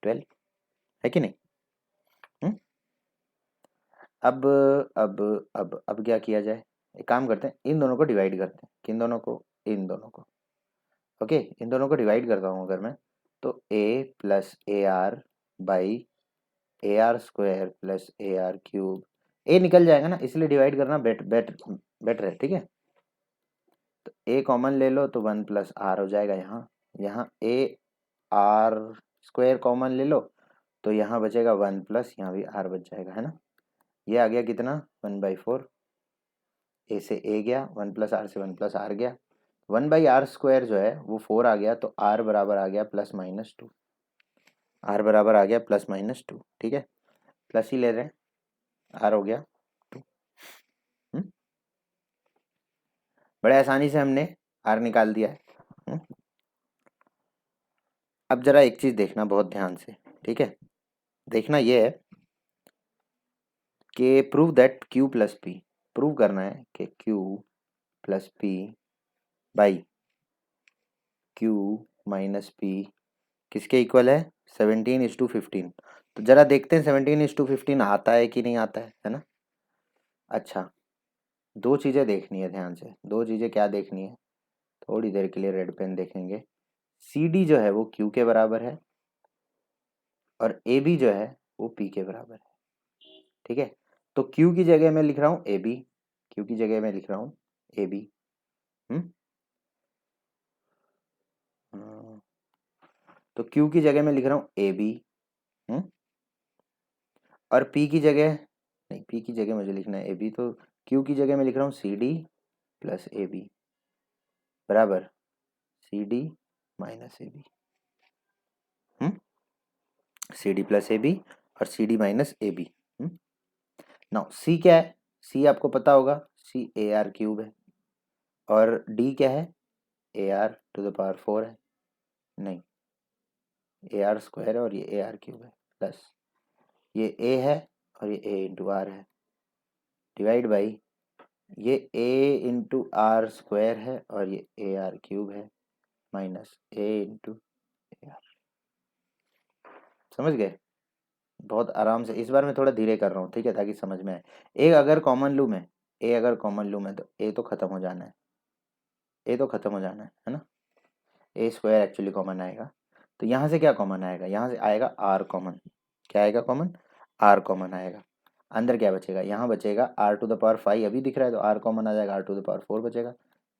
S1: 12, है कि नहीं? अब अब क्या किया जाए? एक काम करते हैं, इन दोनों को डिवाइड करते हैं। किन दोनों को? इन दोनों को। ओके, इन दोनों को डिवाइड करता हूँ अगर मैं, तो ए plus A R by A are square plus A R cube, A निकल जाएगा ना, इसलिए डिवाइड करना बेटर है, ठीक है। तो ए कॉमन ले लो तो 1 प्लस आर हो जाएगा। यहाँ ए आर स्क्वायर कॉमन ले लो तो यहाँ बचेगा 1 प्लस यहाँ भी आर बच जाएगा, है ना। ये आ गया कितना, 1/4। ए से ए गया, 1 प्लस आर से 1 प्लस आर गया, 1/r स्क्वायर जो है वो 4 आ गया, तो आर बराबर आ गया +-2। आर बराबर आ गया +-2, ठीक है, प्लस ही ले रहे हैं, आर हो गया 2। बड़े आसानी से हमने आर निकाल दिया है। अब जरा एक चीज देखना बहुत ध्यान से, ठीक है। देखना ये है कि prove that q plus P, prove करना है कि q plus P by q minus P किसके इक्वल है, 17:15। तो जरा देखते हैं 17:15 आता है कि नहीं आता है ना। अच्छा, दो चीज़ें देखनी है ध्यान से। दो चीज़ें क्या देखनी है, थोड़ी देर के लिए रेड पेन देखेंगे। सी डी जो है वो क्यू के बराबर है और ए बी जो है वो पी के बराबर है, ठीक है। तो क्यू की जगह मैं लिख रहा हूँ ए बी, क्यू की जगह मैं लिख रहा हूँ ए बी। तो क्यू की जगह मैं लिख रहा हूँ ए बी, और पी की जगह नहीं, पी की जगह मुझे लिखना है ए बी, तो क्यू की जगह मैं लिख रहा हूँ सी डी प्लस ए बी बराबर C D minus A B. C D plus A B और C D minus A B. Now C क्या है, सी आपको पता होगा, सी ए आर क्यूब है, और डी क्या है, A R to the power 4 है, नहीं ए आर स्क्वायर है और ये ए आर क्यूब है, प्लस ये ए है और ये ए इंटू आर है, डिवाइड बाई ये ए इंटू आर स्क्वायर है और ये ए आर क्यूब है, minus a into a r. समझ गए? बहुत आराम से, इस बार मैं थोड़ा धीरे कर रहा हूँ, ठीक है, ताकि समझ में आए। ए अगर कॉमन लूम है, ए अगर कॉमन लूम है तो ए तो खत्म हो जाना है, ए तो खत्म हो जाना है ना। ए स्क्वायर एक्चुअली कॉमन आएगा, तो यहाँ से क्या कॉमन आएगा, यहाँ से आएगा आर कॉमन। क्या आएगा कॉमन, आर कॉमन आएगा। अंदर क्या बचेगा, यहाँ बचेगा आर टू द पावर 5 अभी दिख रहा है तो आर कॉमन आ जाएगा, आर टू द पावर 4 बचेगा,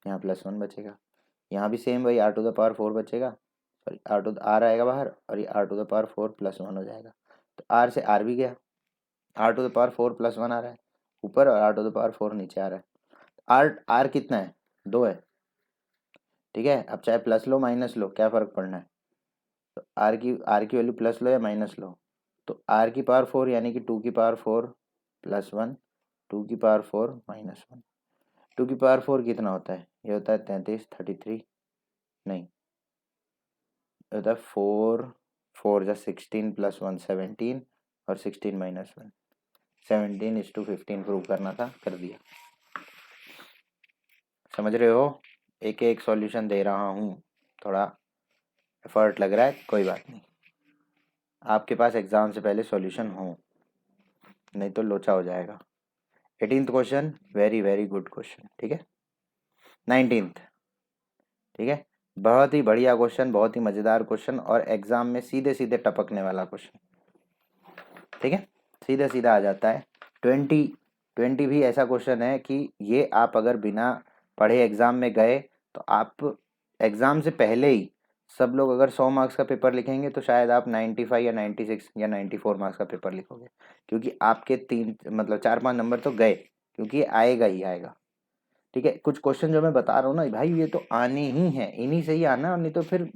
S1: यहाँ +1 बचेगा, यहाँ भी सेम वही आर टू द पावर 4 बचेगा, सॉरी आर आएगा बाहर और ये आर टू द पावर 4 +1 हो जाएगा। तो आर से आर भी गया, आर टू द पावर 4 +1 आ रहा है ऊपर और आर टू द पावर 4 नीचे आ रहा है। आर कितना है, 2 है, ठीक है। अब चाहे प्लस लो माइनस लो क्या फ़र्क पड़ना है, तो आर की वैल्यू प्लस लो या माइनस लो, तो आर की पावर 4 यानी कि 2 की पावर 4 प्लस 1, 2 की पावर 4 माइनस 1। 2 की पावर 4 कितना होता है? ये होता है 33, 33 नहीं, ये होता है 4, 4 जा 16 प्लस 1 17 और 16 माइनस 1 17:15 प्रूव करना था, कर दिया। समझ रहे हो? एक एक सॉल्यूशन दे रहा हूँ, थोड़ा एफर्ट लग रहा है, कोई बात नहीं। आपके पास एग्जाम से पहले सॉल्यूशन हो, नहीं तो लोचा हो जाएगा। 18th question, very very good question, ठीक है। 19th, ठीक है, बहुत ही बढ़िया क्वेश्चन, बहुत ही मज़ेदार क्वेश्चन और एग्जाम में सीधे सीधे टपकने वाला क्वेश्चन, ठीक है, सीधा सीधा आ जाता है। 20 भी ऐसा क्वेश्चन है कि ये आप अगर बिना पढ़े एग्जाम में गए तो आप एग्जाम से पहले ही सब लोग अगर 100 मार्क्स का पेपर लिखेंगे तो शायद आप 95 या 96 या 94 मार्क्स का पेपर लिखोगे, क्योंकि आपके 4-5 नंबर तो गए, क्योंकि आएगा ही आएगा, ठीक है। कुछ क्वेश्चन जो मैं बता रहा हूँ ना भाई, ये तो आने ही है, इन्हीं से ही आना, नहीं तो फिर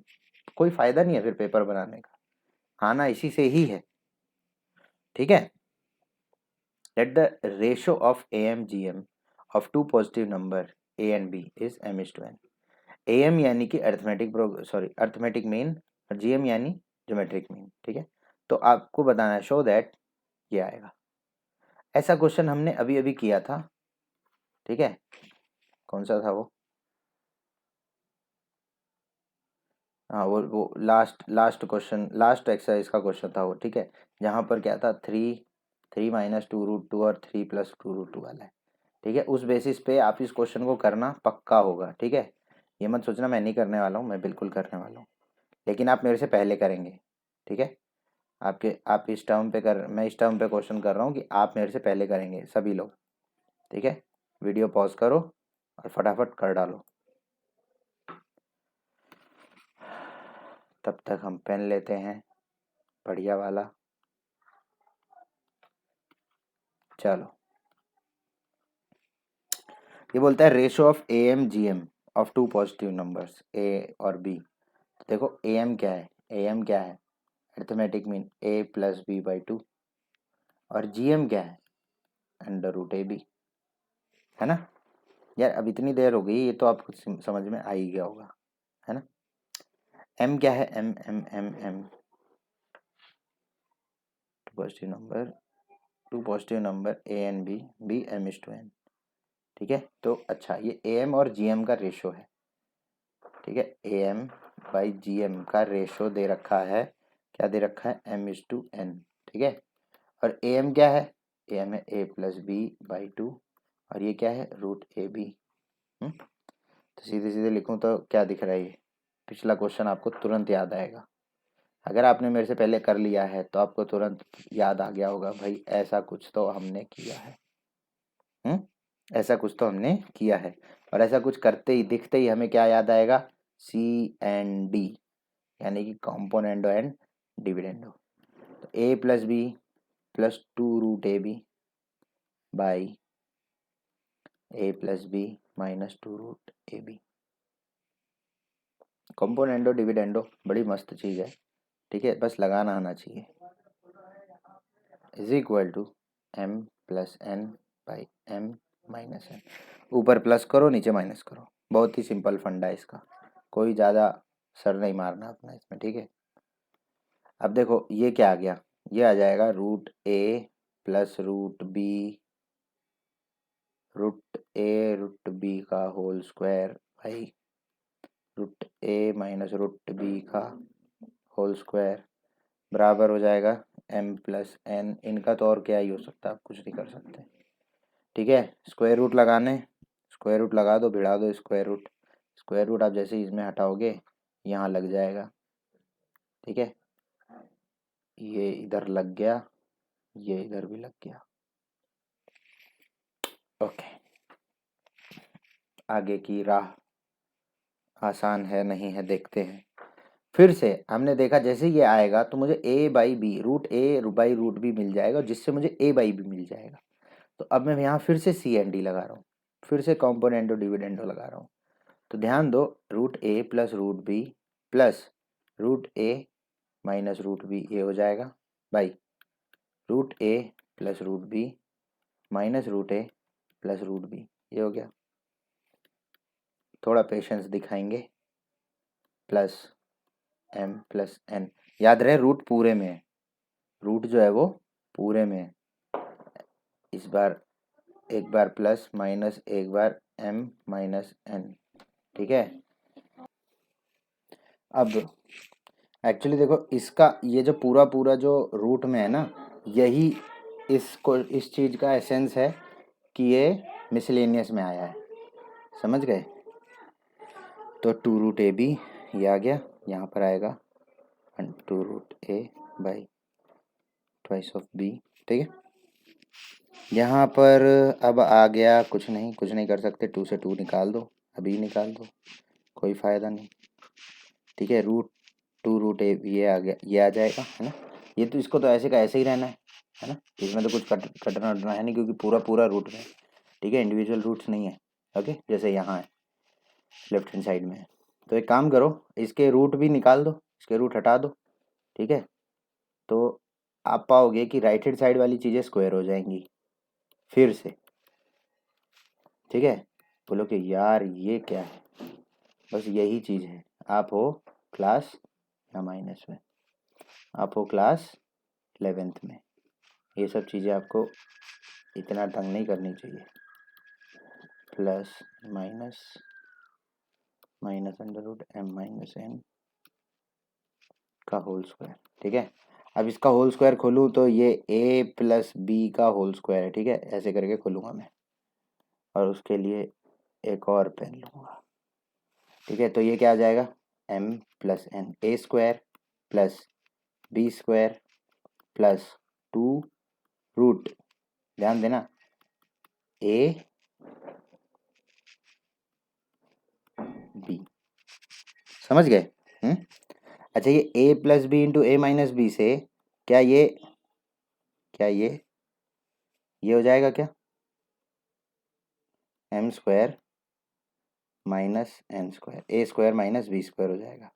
S1: कोई फायदा नहीं है फिर पेपर बनाने का, आना इसी से ही है, ठीक है। Let the ratio of AM/GM of two positive number A and B is m:n। AM यानी कि अर्थमेटिक मीन और GM यानी ज्योमेट्रिक मीन, ठीक है। तो आपको बताना है, शो दैट, ये आएगा। ऐसा क्वेश्चन हमने अभी अभी किया था, ठीक है। कौन सा था वो? हाँ, वो लास्ट क्वेश्चन, लास्ट एक्सरसाइज का क्वेश्चन था वो, ठीक है। जहाँ पर क्या था, 3 माइनस 2√2 और 3 प्लस 2√2 वाला है, ठीक है। उस बेसिस पे आप इस क्वेश्चन को करना पक्का होगा, ठीक है। ये मत सोचना मैं नहीं करने वाला हूँ, मैं बिल्कुल करने वाला हूँ, लेकिन आप मेरे से पहले करेंगे, ठीक है। आप इस टर्म पे मैं इस टर्म पे क्वेश्चन कर रहा हूँ कि आप मेरे से पहले करेंगे सभी लोग, ठीक है। वीडियो पॉज करो और फटाफट कर डालो। तब तक हम पेन लेते हैं बढ़िया वाला, चलो। ये बोलता है ratio of AM/GM of two positive numbers A और B। देखो AM क्या है, AM क्या है, arithmetic mean A plus B/2, और GM क्या है, √AB, है ना। यार अब इतनी देर हो गई, ये तो आपको समझ में आ ही गया होगा, है ना। M क्या है, M two positive number A and B m:n, ठीक है। तो अच्छा, ये AM और GM का रेशो है, ठीक है। AM/GM का रेशो दे रखा है, क्या दे रखा है, m:n, ठीक है। और AM क्या है, AM है A प्लस B/2 और ये क्या है, √AB। तो सीधे सीधे लिखूं तो क्या दिख रहा है, ये पिछला क्वेश्चन आपको तुरंत याद आएगा। अगर आपने मेरे से पहले कर लिया है तो आपको तुरंत याद आ गया होगा, भाई ऐसा कुछ तो हमने किया है, ऐसा कुछ तो हमने किया है। और ऐसा कुछ करते ही दिखते ही हमें क्या याद आएगा, C&D, यानी कि कॉम्पोनेंडो एंड डिविडेंडो। तो A plus B plus 2√AB by A plus B minus 2√AB। Componendo dividendo बड़ी मस्त चीज़ है, ठीक है, बस लगाना आना चाहिए। Is equal to M plus N by M minus N। ऊपर प्लस करो, नीचे माइनस करो, बहुत ही सिंपल फंडा है इसका, कोई ज़्यादा सर नहीं मारना अपना इसमें, ठीक है। अब देखो ये क्या आ गया, ये आ जाएगा √A प्लस √B, √A√B का whole square by √A minus √B का होल स्क्वायर बराबर हो जाएगा M प्लस N। इनका तो और क्या ही हो सकता है, आप कुछ नहीं कर सकते, ठीक है। स्क्वायर रूट लगाने, स्क्वायर रूट लगा दो, भिड़ा दो स्क्वायर रूट, स्क्वायर रूट आप जैसे ही इसमें हटाओगे यहाँ लग जाएगा, ठीक है। ये इधर लग गया, ये इधर भी लग गया, ओके। आगे की राह आसान है नहीं है, देखते हैं। फिर से हमने देखा जैसे ये आएगा तो मुझे A/B √A/√B मिल जाएगा, जिससे मुझे A/B मिल जाएगा। तो अब मैं यहाँ फिर से C&D लगा रहा हूँ, फिर से कॉम्पोनेंडो डिविडेंडो लगा रहा हूँ। तो ध्यान दो, √A plus √B plus √A minus root B A हो जाएगा by root A plus root B minus root A plus root B, ये हो गया। थोड़ा पेशेंस दिखाएंगे, प्लस एम प्लस एन, याद रहे रूट पूरे में है, रूट जो है वो पूरे में है। इस बार एक बार प्लस माइनस एक बार एम माइनस एन, ठीक है। अब एक्चुअली देखो इसका ये जो पूरा पूरा जो रूट में है ना, यही इसको इस चीज़ का एसेंस है कि ये मिसलेनियस में आया है, समझ गए। तो टू रूट ए बी ये आ गया, यहाँ पर आएगा two root a by twice of b, ठीक है। यहाँ पर अब आ गया, कुछ नहीं कर सकते, टू से टू निकाल दो, अभी निकाल दो, कोई फ़ायदा नहीं, ठीक है। रूट टू रूट ए ये आ गया, ये आ जाएगा, है ना। ये तो इसको तो ऐसे का ऐसे ही रहना है ना, इसमें तो कुछ कटना वटना है नहीं, क्योंकि पूरा पूरा रूट में, ठीक है, इंडिविजुअल रूट्स नहीं है। ओके, जैसे यहाँ है लेफ्ट हैंड साइड में है। तो एक काम करो, इसके रूट भी निकाल दो, इसके रूट हटा दो, ठीक है। तो आप पाओगे कि राइट हैंड साइड वाली चीज़ें स्क्वायर हो जाएंगी फिर से, ठीक है। बोलो कि यार ये क्या है, बस यही चीज़ है। आप हो क्लास या माइनस में, आप हो क्लास 11th में, ये सब चीज़ें आपको इतना तंग नहीं करनी चाहिए। Plus minus minus under root m minus n का होल स्क्वायर, ठीक है। अब इसका होल स्क्वायर खोलूँ तो ये ए प्लस बी का होल स्क्वायर है, ठीक है, ऐसे करके खोलूँगा मैं, और उसके लिए एक और पेन लूँगा, ठीक है। तो ये क्या आ जाएगा, M plus N A square plus B square plus two root, ध्यान देना, ए बी, समझ गए। अच्छा, ये ए plus B into A minus B से क्या ये हो जाएगा क्या, M square minus N square, A square minus B square हो जाएगा,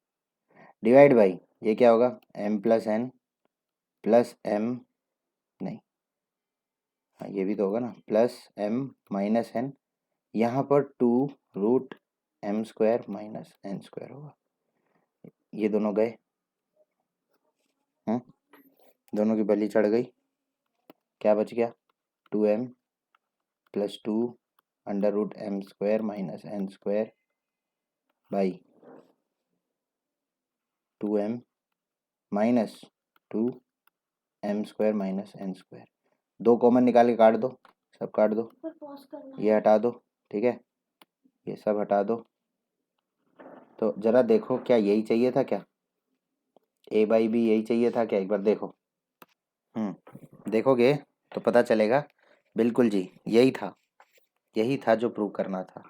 S1: डिवाइड बाई ये क्या होगा, M plus N plus M, नहीं हाँ ये भी तो होगा ना, प्लस एम माइनस एन, यहाँ पर two root m square minus N square होगा, ये दोनों गए, दोनों की बलि चढ़ गई, क्या बच गया, two m plus two under root m square minus N square by two m minus two m square minus N square, दो कॉमन निकाल के काट दो, सब काट दो, ये हटा दो, ठीक है, ये सब हटा दो। तो ज़रा देखो क्या यही चाहिए था क्या, ए बाई बी यही चाहिए था क्या, एक बार देखो, देखोगे तो पता चलेगा, बिल्कुल जी यही था जो प्रूव करना था।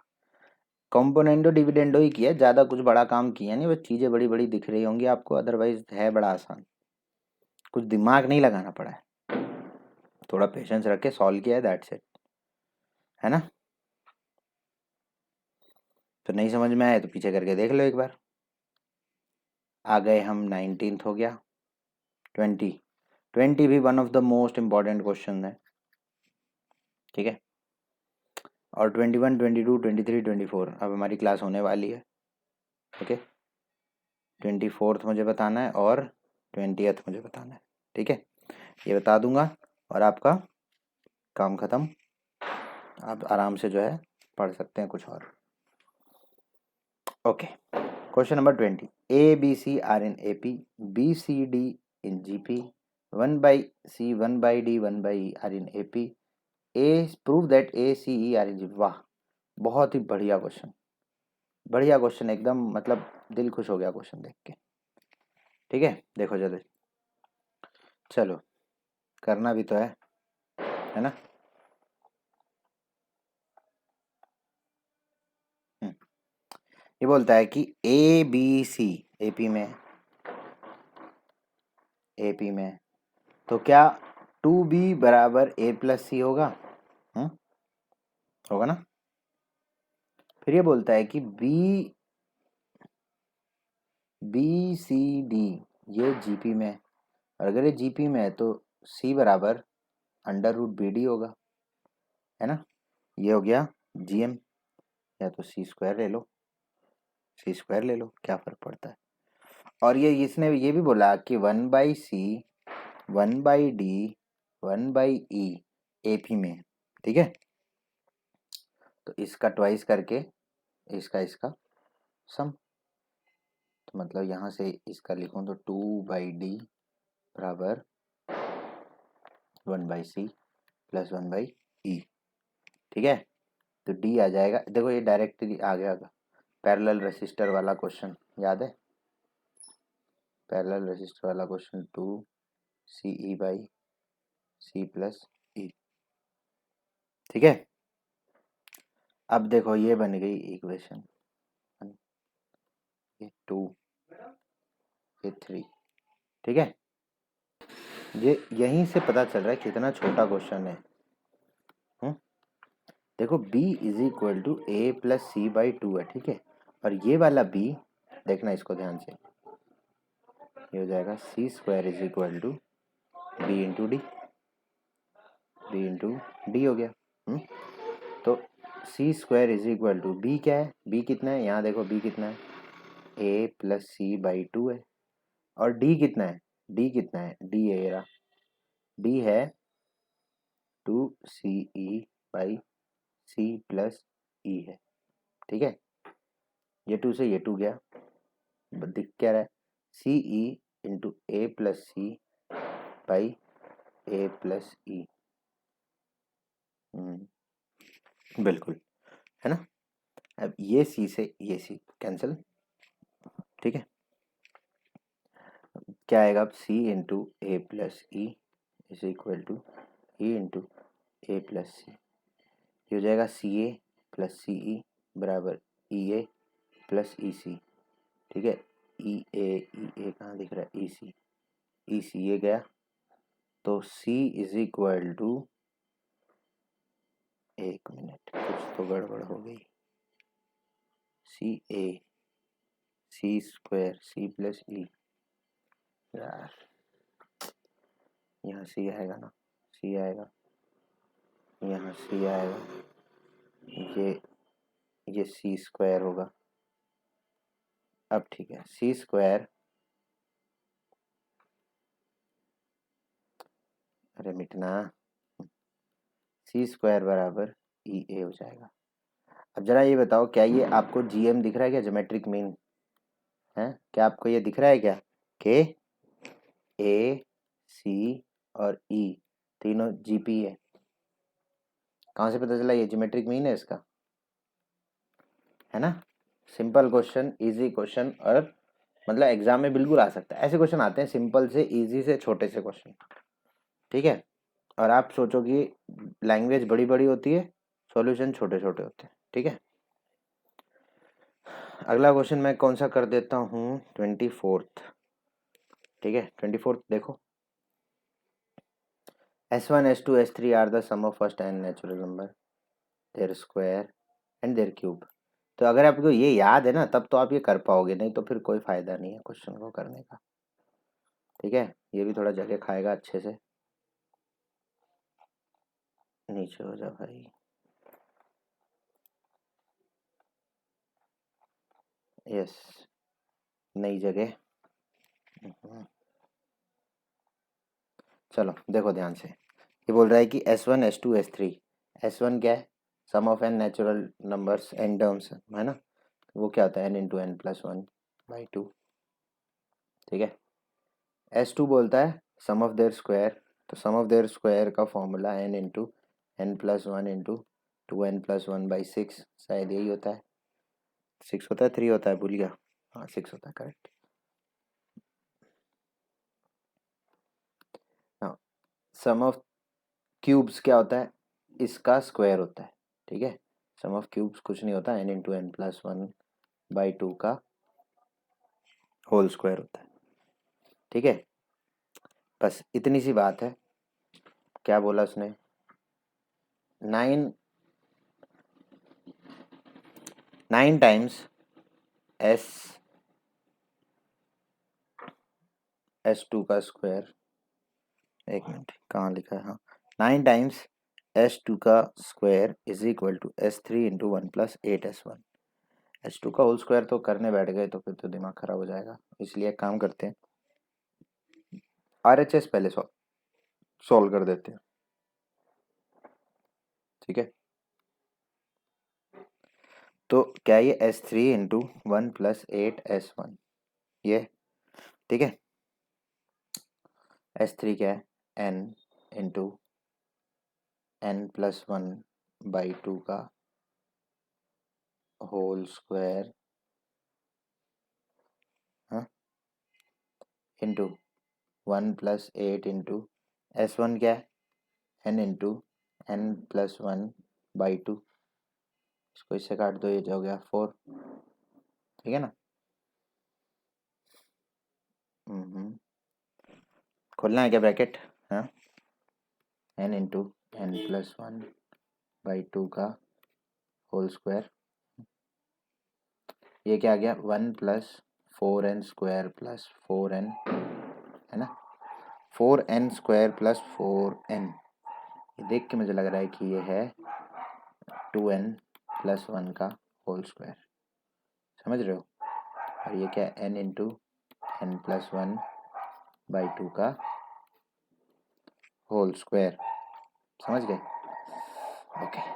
S1: कॉम्पोनेंटो डिविडेंडो ही किया, ज़्यादा कुछ बड़ा काम किया नहीं, बस चीज़ें बड़ी बड़ी दिख रही होंगी आपको, अदरवाइज है बड़ा आसान, कुछ दिमाग नहीं लगाना पड़ा है, थोड़ा पेशेंस रख के सॉल्व किया है, दैट्स इट, है ना। तो नहीं समझ में आए तो पीछे करके देख लो एक बार। आ गए हम 19th हो गया, 20 भी one of the most important question है, ठीक है। और 21, 22, 23, 24 अब हमारी क्लास होने वाली है, ओके। 24th मुझे बताना है और 20th मुझे बताना है, ठीक है, ये बता दूंगा और आपका काम ख़त्म, आप आराम से जो है पढ़ सकते हैं कुछ और, okay. Question number 20, A B C are in A P, B C D in G P, 1/C 1/D 1/E are in A P, A prove that A C E are in G. वाह, बहुत ही बढ़िया question, बढ़िया question एकदम, मतलब दिल खुश हो गया क्वेश्चन देख के, ठीक है। देखो जल्दी, चलो करना भी तो है ना। ये बोलता है कि ए बी सी एपी में तो क्या 2B बराबर ए प्लस सी होगा, होगा ना। फिर ये बोलता है कि बी सी डी ये जीपी में है, और अगर ये जीपी में है तो सी बराबर अंडर रूट बी डी होगा, है ना। ये हो गया जीएम, या तो सी स्क्वायर ले लो, सी स्क्वायर ले लो, क्या फ़र्क पड़ता है। और ये इसने ये भी बोला कि 1/c 1/d 1/e A P में है, ठीक है। तो इसका ट्वाइस करके इसका सम, तो मतलब यहाँ से इसका लिखूँ तो 2/d बराबर 1/c प्लस 1/e, ठीक है। तो d आ जाएगा, देखो ये डायरेक्टली आ गया, पैरेलल रेसिस्टर वाला क्वेश्चन याद है, पैरेलल रेसिस्टर वाला क्वेश्चन 2CE/c प्लस e, ठीक है। अब देखो ये बन गई इक्वेशन, ये 2 ये 3, ठीक है। ये यहीं से पता चल रहा है कितना छोटा क्वेश्चन है। देखो b is equal to a plus C by 2 है, ठीक है। और ये वाला b, देखना इसको ध्यान से, ये हो जाएगा C square is equal to B into D, B into D हो गया। तो C square is equal to B क्या है, बी कितना है, यहाँ देखो बी कितना है, ए प्लस सी बाई 2 है। और डी कितना है, डी कितना है, डी है ये, डी है 2CE बाई सी प्लस ई है, ठीक है। ये 2 से ये 2 गया, दिख क्या रहा है, C E into A plus C by A plus E, बिल्कुल, है ना। अब ये सी से ये सी कैंसिल, ठीक है। क्या आएगा अब, C into A plus E is equal to E into A plus C, ये हो जाएगा सी ए प्लस सी ई बराबर ई ए प्लस ई सी, ठीक है। ई ए कहाँ दिख रहा है, ई सी ये गया, तो सी इज इक्वल टू, एक मिनट कुछ तो गड़बड़ हो गई, सी ए सी स्क्वायर सी प्लस ई, यार यहाँ सी आएगा ना, सी आएगा, यहाँ सी आएगा, ये सी स्क्वायर होगा। अब ठीक है, सी स्क्वायर, अरे मिटना, सी स्क्वायर बराबर ई ए हो जाएगा। अब जरा ये बताओ, क्या ये आपको जीएम दिख रहा है क्या, ज्योमेट्रिक मीन है, क्या आपको ये दिख रहा है क्या कि ए सी और ई तीनों जीपी है। कहाँ से पता चला, ये ज्योमेट्रिक मीन है इसका, है ना। सिंपल क्वेश्चन, इजी क्वेश्चन, और मतलब एग्जाम में बिल्कुल आ सकता है, ऐसे क्वेश्चन आते हैं सिंपल से इजी से छोटे से क्वेश्चन, ठीक है। और आप सोचो कि लैंग्वेज बड़ी बड़ी होती है, सॉल्यूशन छोटे छोटे होते हैं, ठीक है। अगला क्वेश्चन मैं कौन सा कर देता हूँ, 24th, ठीक है। 24th देखो, S1 S2 S3 are the sum of first n natural number, their square and their cube. तो अगर आपको ये याद है ना, तब तो आप ये कर पाओगे, नहीं तो फिर कोई फायदा नहीं है क्वेश्चन को करने का, ठीक है। ये भी थोड़ा जगह खाएगा अच्छे से, नीचे हो जा भाई, यस, नई जगह। चलो देखो ध्यान से, ये बोल रहा है कि S1 S2 S3, S1 क्या है, sum of N natural numbers N terms, है ना। वो क्या होता है, n इंटू एन प्लस 1/2, ठीक है। S2 बोलता है सम ऑफ देयर स्क्वायर, तो सम ऑफ देयर स्क्वायर का formula n into n plus 1 into 2n+1/6, शायद यही होता है, 6 होता है 3 होता है, भूल गया, हाँ 6 होता है, करेक्ट। हाँ, सम ऑफ क्यूब्स क्या होता है, इसका स्क्वायर होता है, ठीक है। सम ऑफ क्यूब्स कुछ नहीं होता, n इंटू एन प्लस 1/2 का होल स्क्वायर होता है, ठीक है। बस इतनी सी बात है। क्या बोला उसने, 9 टाइम्स S S2 का स्क्वायर, एक मिनट कहाँ लिखा है, हाँ 9 टाइम्स S2 का square is equal to S3 into 1 plus 8S1। S2 का होल स्क्वायर तो करने बैठ गए तो फिर तो दिमाग खराब हो जाएगा, इसलिए एक काम करते हैं, RHS पहले सॉल्व कर देते हैं, ठीक है। तो क्या ये S3 इंटू 1 प्लस 8S1 ये, ठीक है। S3 क्या है, N into N plus 1 by 2 का होल स्क्वायर, हाँ, इंटू 1 प्लस 8 इंटू S1 क्या है, N into N plus 1 by 2, इसको इससे काट दो, ये हो गया 4, ठीक है ना। खोलना है क्या ब्रैकेट, हाँ, N into N plus 1 by 2 का होल स्क्वायर, ये क्या आ गया 1 plus 4n square plus 4n, है ना, 4n स्क्वायर प्लस 4n, ये देख के मुझे लग रहा है कि ये है 2n प्लस 1 का होल स्क्वायर, समझ रहे हो। और ये क्या है n into n plus 1 by 2 का होल स्क्वायर, समझ गए, ओके।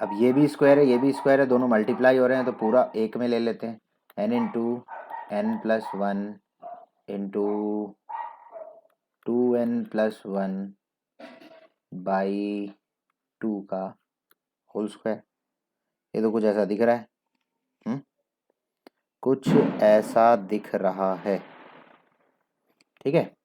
S1: अब ये भी स्क्वायर है, ये भी स्क्वायर है, दोनों मल्टीप्लाई हो रहे हैं तो पूरा एक में ले लेते हैं, n into n plus 1 into 2n plus 1 by 2 का होल स्क्वायर, ये तो कुछ ऐसा दिख रहा है, कुछ ऐसा दिख रहा है, ठीक है।